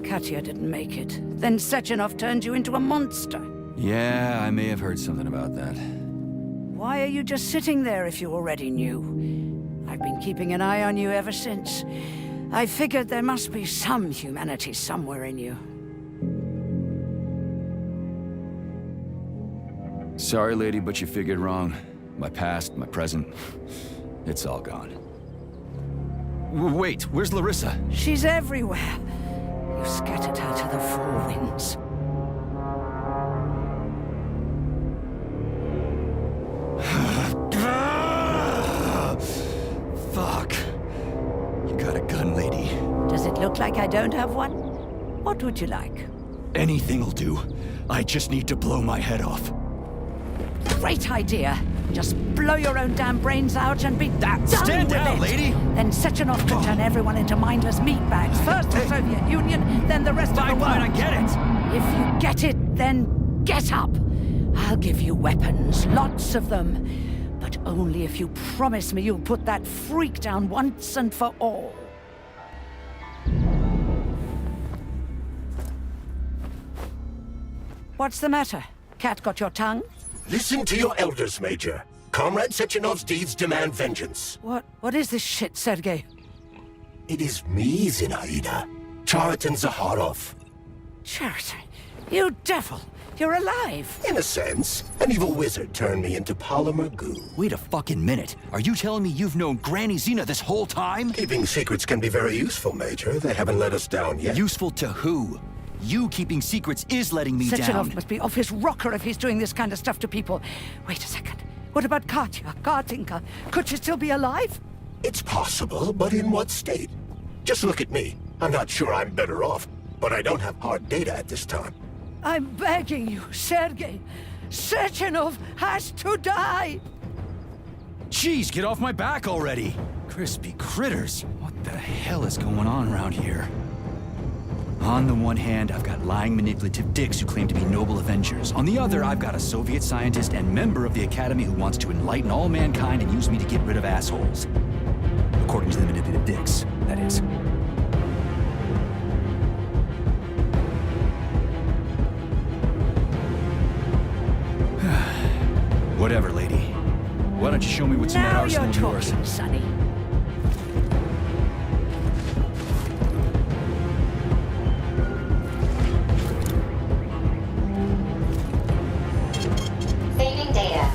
Katya didn't make it. Then Sechenov turned you into a monster. Yeah, I may have heard something about that. Why are you just sitting there if you already knew? I've been keeping an eye on you ever since. I figured there must be some humanity somewhere in you. Sorry, lady, but you figured wrong. My past, my present, it's all gone. Wait, where's Larissa? She's everywhere. You scattered her to the four winds. Fuck. You got a gun, lady. Does it look like I don't have one? What would you like? Anything'll do. I just need to blow my head off. Great idea. Just blow your own damn brains out and be done Stand with down, it. lady! Then Sechenov could turn everyone into mindless meatbags. First the Soviet Union, then the rest of the world. Fine, I get it. If you get it, then get up. I'll give you weapons, lots of them. But only if you promise me you'll put that freak down once and for all. What's the matter? Cat got your tongue? Listen to your elders, Major. Comrade Sechenov's deeds demand vengeance. What is this shit, Sergei? It is me, Zinaida. Chariton Zaharov. Chariton? You devil! You're alive! In a sense. An evil wizard turned me into polymer goo. Wait a fucking minute. Are you telling me you've known Granny Zina this whole time? Keeping secrets can be very useful, Major. They haven't let us down yet. Useful to who? You keeping secrets is letting me Sechenov down. must be off his rocker if he's doing this kind of stuff to people. Wait a second. What about Katya, Kartinka? Could she still be alive? It's possible, but in what state? Just look at me. I'm not sure I'm better off, but I don't have hard data at this time. I'm begging you, Sergei. Sechenov has to die! Jeez, get off my back already! Crispy critters. What the hell is going on around here? On the one hand, I've got lying, manipulative dicks who claim to be noble avengers. On the other, I've got a Soviet scientist and member of the Academy who wants to enlighten all mankind and use me to get rid of assholes. According to the manipulative dicks, that is. Whatever, lady. Why don't you show me what's in that Now arsenal you're of yours? talking, Sonny. Saving data.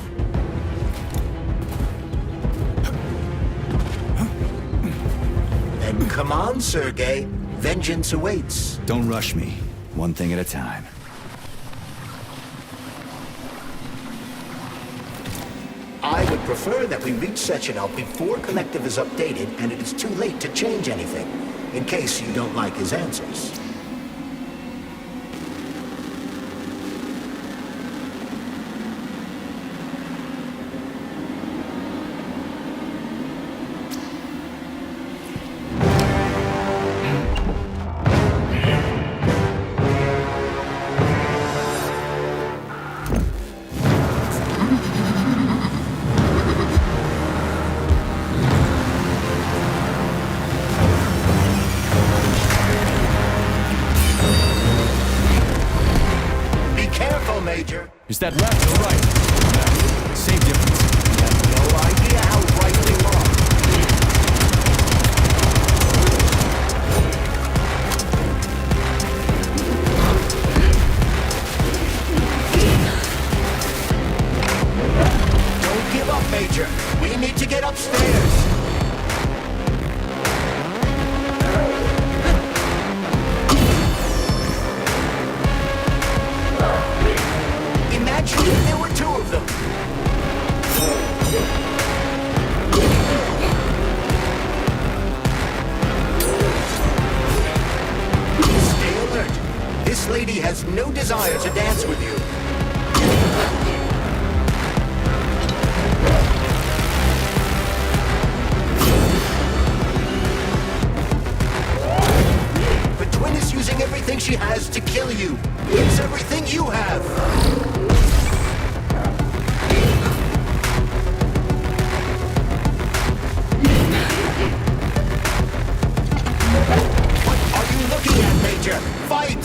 Then come on, Sergei. Vengeance awaits. Don't rush me. One thing at a time. I would prefer that we reach Sechenov before Collective is updated and it is too late to change anything, in case you don't like his answers. Major. Is that right or right? No, same difference. You have no idea how right you are. Don't give up, Major. We need to get upstairs. Imagine if there were two of them. Stay alert. This lady has no desire to dance with you. The twin is using everything she has to kill you. It's everything you have. What are you looking at, Major? Fight!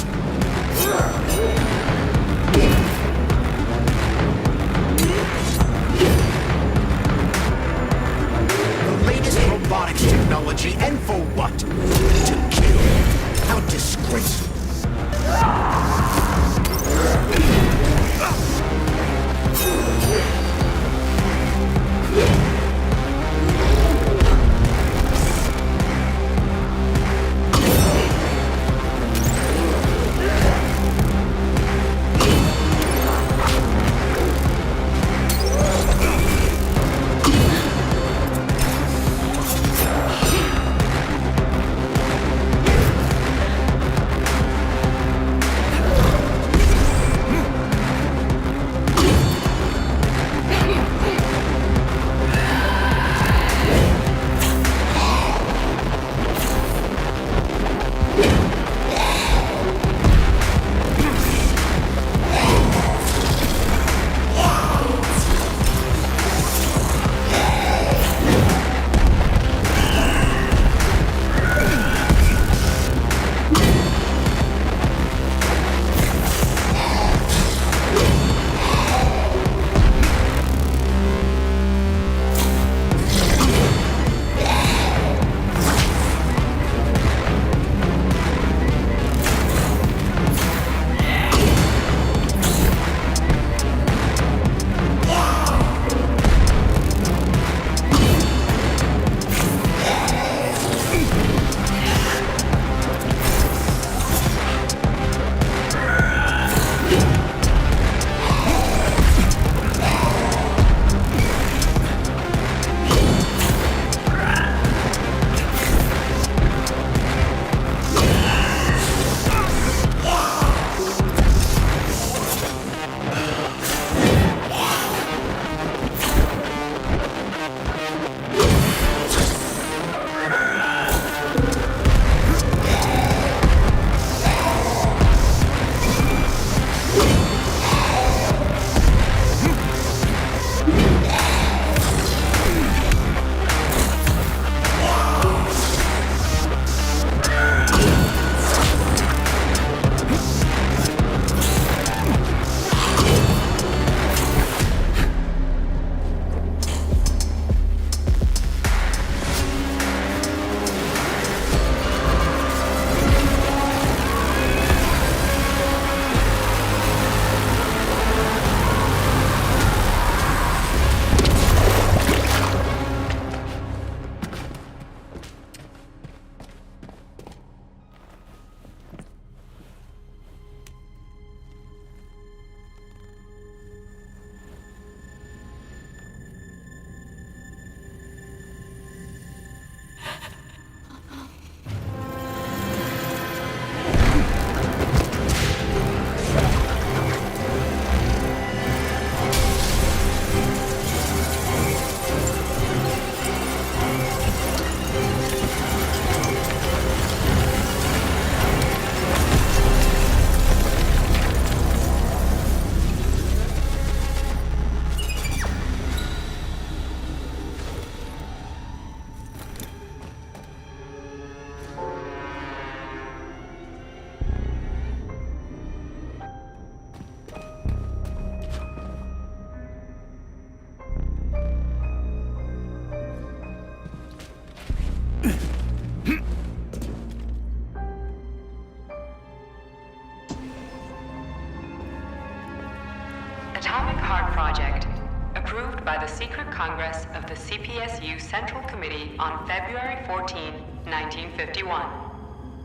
Heart Project, approved by the Secret Congress of the CPSU Central Committee on February 14, 1951.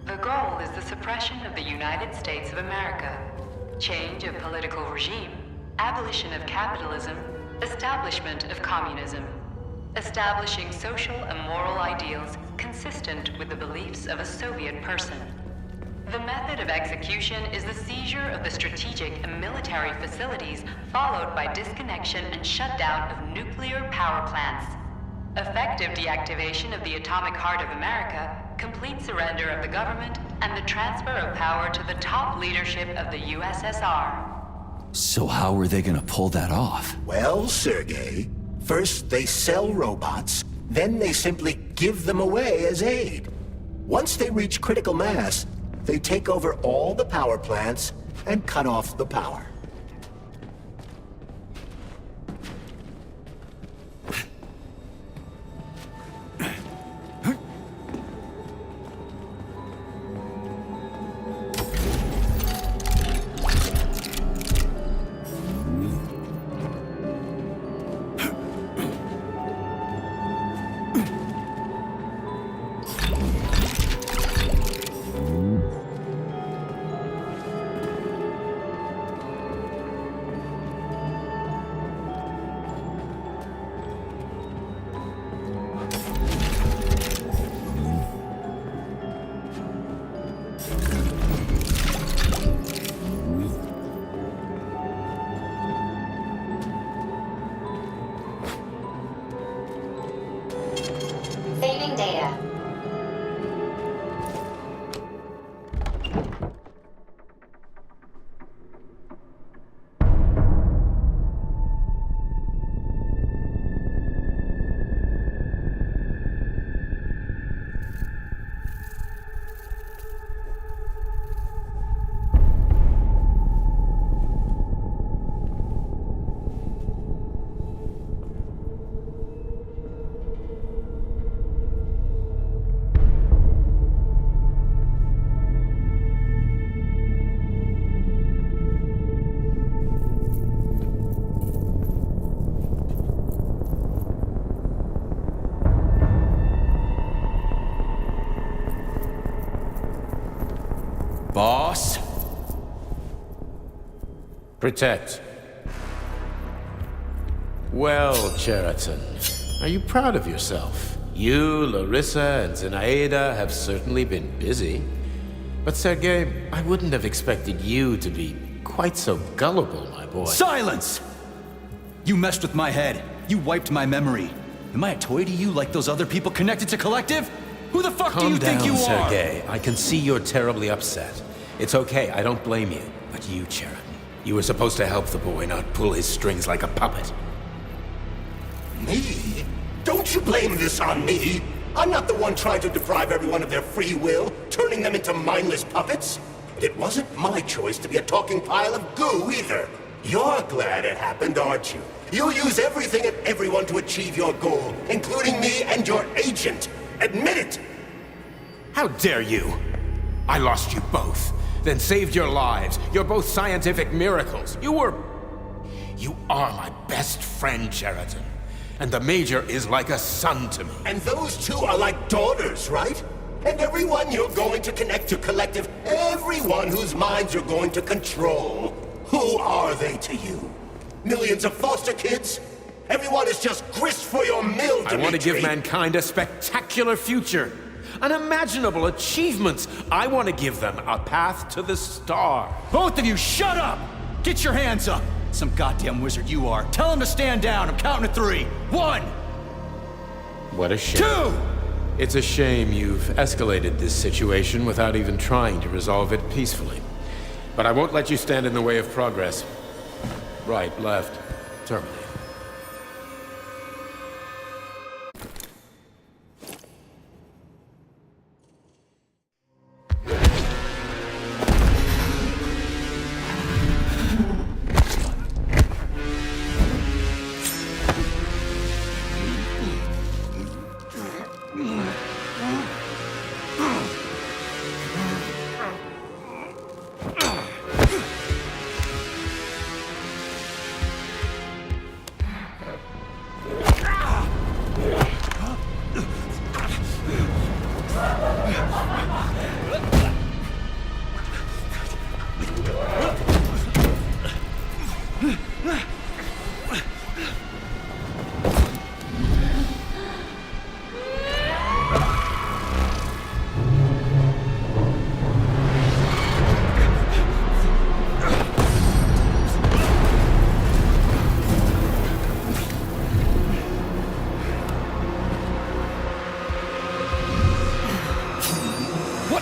The goal is the suppression of the United States of America, change of political regime, abolition of capitalism, establishment of communism, establishing social and moral ideals consistent with the beliefs of a Soviet person. The method of execution is the seizure of the strategic and military facilities, followed by disconnection and shutdown of nuclear power plants. Effective deactivation of the atomic heart of America, complete surrender of the government, and the transfer of power to the top leadership of the USSR. So how are they gonna pull that off? Well, Sergei, first they sell robots, then they simply give them away as aid. Once they reach critical mass, they take over all the power plants and cut off the power. Saving data. Boss? Protect. Well, Cheriton, are you proud of yourself? You, Larissa, and Zenaida have certainly been busy. But Sergei, I wouldn't have expected you to be quite so gullible, my boy. Silence! You messed with my head. You wiped my memory. Am I a toy to you like those other people connected to Collective? Who the fuck do you think you are? Calm down, Sergei. I can see you're terribly upset. It's okay, I don't blame you. But you, Cheriton, you were supposed to help the boy, not pull his strings like a puppet. Me? Don't you blame this on me? I'm not the one trying to deprive everyone of their free will, turning them into mindless puppets. It wasn't my choice to be a talking pile of goo either. You're glad it happened, aren't you? You'll use everything and everyone to achieve your goal, including me and your agent. Admit it! How dare you? I lost you both, then saved your lives. You're both scientific miracles. You are my best friend, Cheriton. And the Major is like a son to me. And those two are like daughters, right? And everyone you're going to connect to Collective, everyone whose minds you're going to control, who are they to you? Millions of foster kids? Everyone is just grist for your mill, Dimitri. I want to give mankind a spectacular future. Unimaginable achievements. I want to give them a path to the star. Both of you, shut up! Get your hands up! Some goddamn wizard you are. Tell him to stand down. I'm counting to 3. 1! What a shame. 2! It's a shame you've escalated this situation without even trying to resolve it peacefully. But I won't let you stand in the way of progress. Right, left, terminate.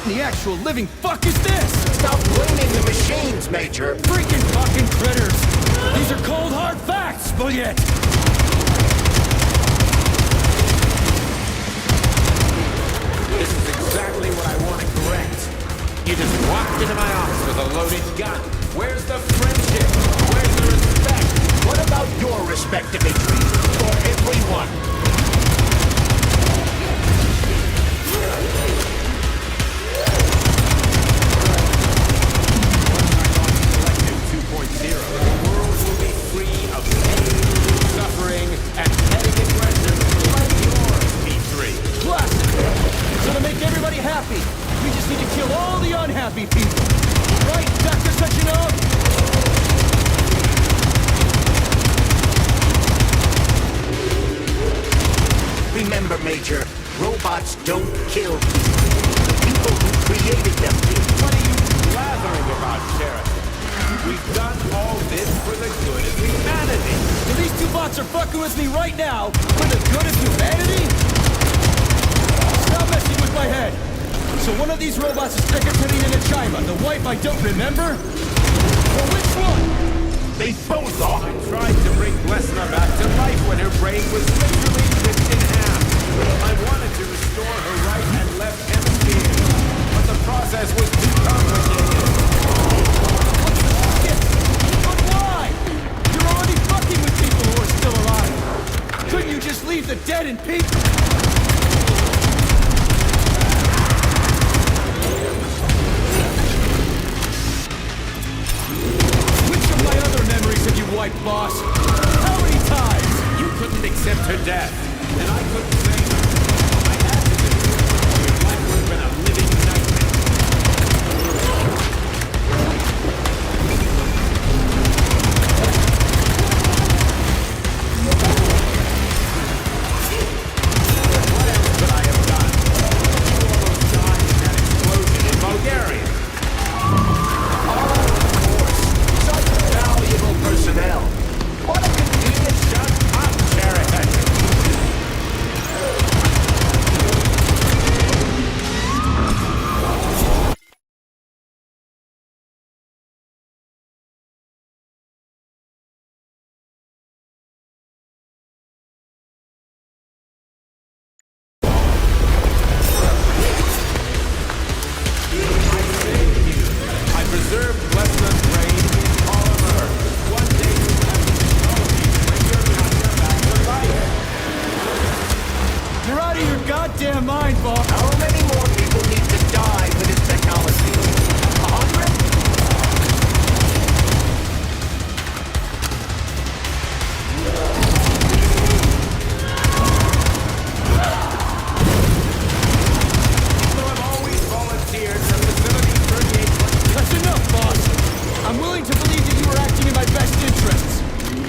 in the actual living fuck is this? Stop blaming the machines, Major. Freaking fucking critters! These are cold, hard facts, Bullet! This is exactly what I want to correct. You just walked into my office with a loaded gun. Where's the friendship? Where's the respect? What about your respect, Dimitri? For everyone. The world will be free of pain, suffering, and petty aggression like yours, P3. Classic! So to make everybody happy, we just need to kill all the unhappy people. Right, Dr. Sechenov? Remember, Major, robots don't kill people. The people who created them do. What are you blathering about, Sheriff? We've done all this for the good of humanity. So these two bots are fucking with me right now for the good of humanity? Stop messing with my head. So one of these robots is Ekaterina Nechaeva, the wife I don't remember? Well, which one? They both are. I tried to bring Blesna back to life when her brain was literally ripped in half. I wanted to restore her right and left hemisphere, but the process was too complicated. But why? You're already fucking with people who are still alive. Couldn't you just leave the dead in peace? Which of my other memories have you wiped, boss? How many times? You couldn't accept her death, and I couldn't say her. I had to do it. Your life would have been a living nightmare. What else could I have done? You almost died in that explosion in Bulgaria. Such valuable personnel. What a convenient shut up, Sheridan. I preserved Blesna's brain in polymer. One day you'll have the technology to bring your doctor back to life. You're out of your goddamn mind, boss. How many more people need to die for this technology? 100? So I've always volunteered for Facility 38. That's enough, boss. I'm willing to believe that you were acting in my best interests.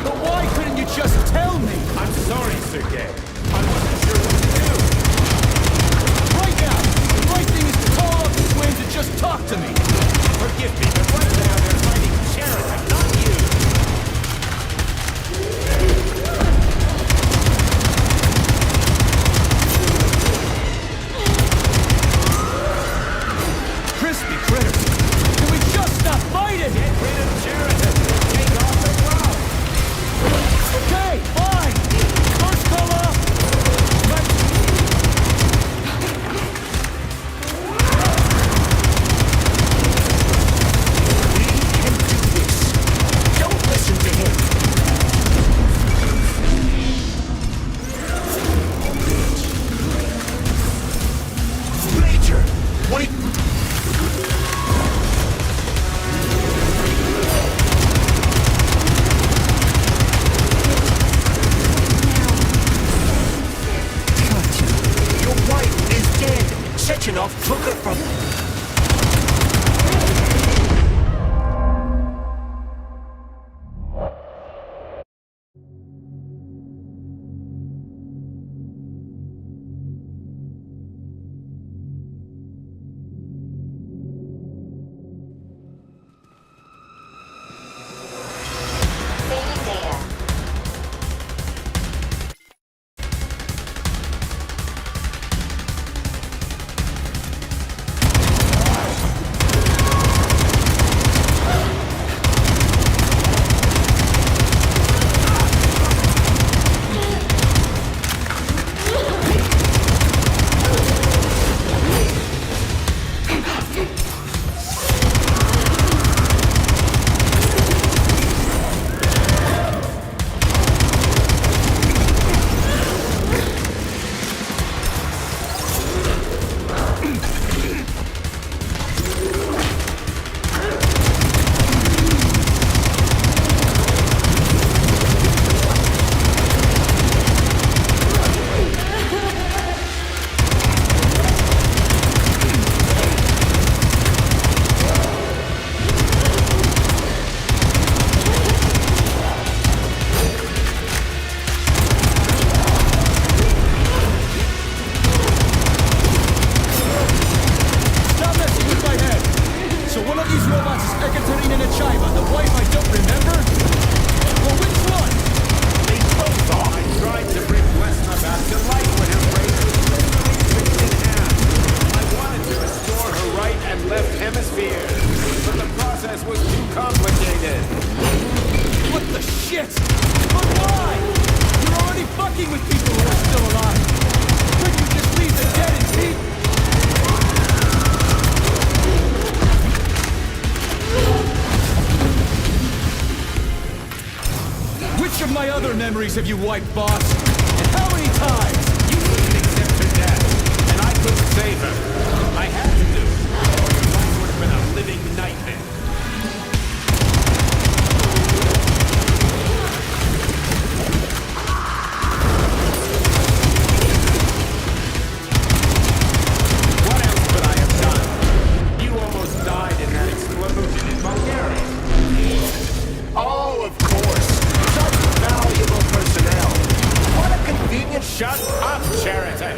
But why couldn't you just tell me? I'm sorry, Sergei. I wasn't sure what to do. Right now, the right thing is to call up the twins and just talk to me. Forgive me, but right now they're fighting Sheridan, not you. Crispy critters. Can we just stop fighting? Get rid of Sheridan. Take off the glove. Okay, fine. First call off. But We can do this. Don't listen to him. Major, wait. Your wife is dead. Sechenov took her from... Saving data. But why? You're already fucking with people who are still alive. Couldn't you just leave the dead in peace? Which of my other memories have you wiped, boss? And how many times? You couldn't accept her death, and I couldn't save her. I had to do it. Or your life would have been a living nightmare. What else could I have done? You almost died in that explosion in Bulgaria. Oh, of course. Such valuable personnel. What a convenient... Shut up, Charity!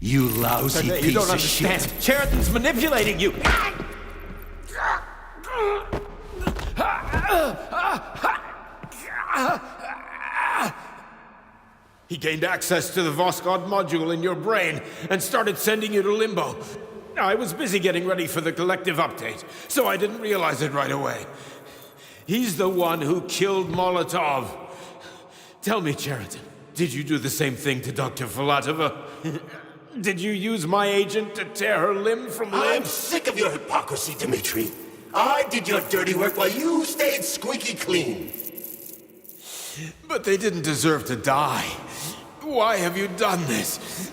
You lousy You piece don't of understand. shit. Cheriton's manipulating you. He gained access to the Voskhod module in your brain and started sending you to Limbo. I was busy getting ready for the collective update, so I didn't realize it right away. He's the one who killed Molotov. Tell me, Cheriton, did you do the same thing to Dr. Filatova? Did you use my agent to tear her limb from limb? I'm sick of your hypocrisy, Dmitri. I did your dirty work while you stayed squeaky clean. But they didn't deserve to die. Why have you done this?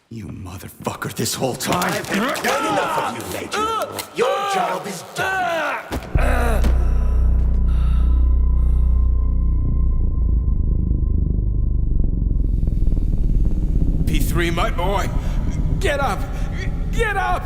You motherfucker, this whole time. I've had enough of you, Major. Your job is done. P3, my boy. Get up! Get up!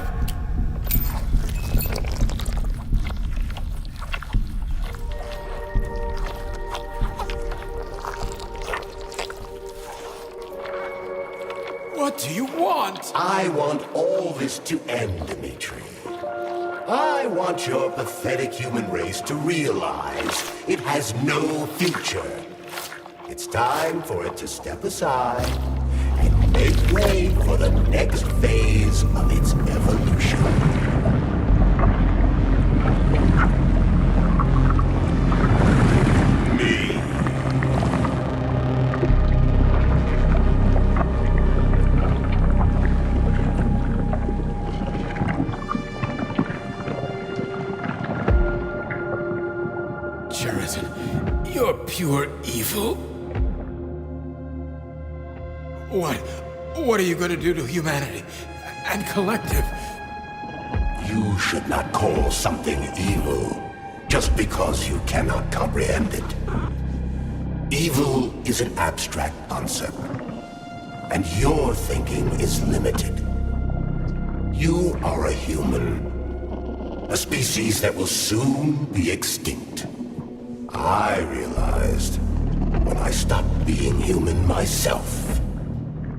What do you want? I want all this to end, Dmitri. I want your pathetic human race to realize it has no future. It's time for it to step aside and make way for the next phase of its evolution. You're pure evil? What are you going to do to humanity and collective? You should not call something evil just because you cannot comprehend it. Evil is an abstract concept, and your thinking is limited. You are a human, a species that will soon be extinct. I realized when I stopped being human myself.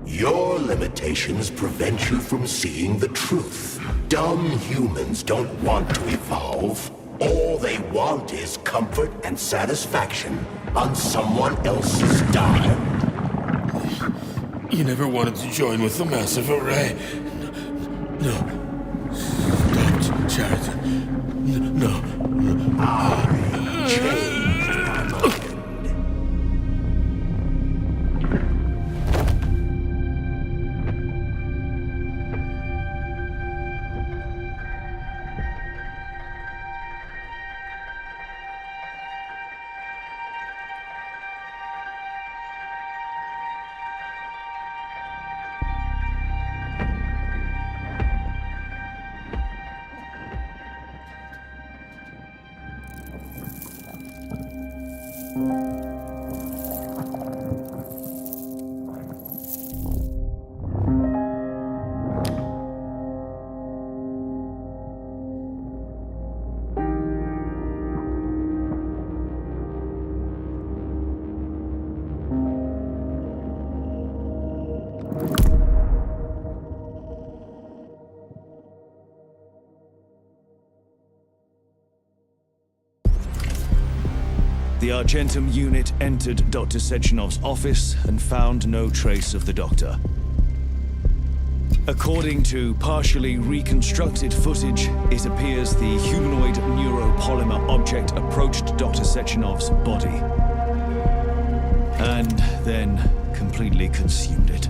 Your limitations prevent you from seeing the truth. Dumb humans don't want to evolve. All they want is comfort and satisfaction on someone else's dime. You never wanted to join with the massive array. No. Stop, Cheriton. No. I changed. The Argentum unit entered Dr. Sechenov's office and found no trace of the doctor. According to partially reconstructed footage, it appears the humanoid neuropolymer object approached Dr. Sechenov's body and then completely consumed it.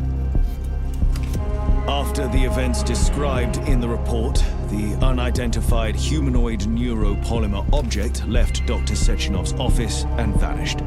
After the events described in the report, the unidentified humanoid neuropolymer object left Dr. Sechenov's office and vanished.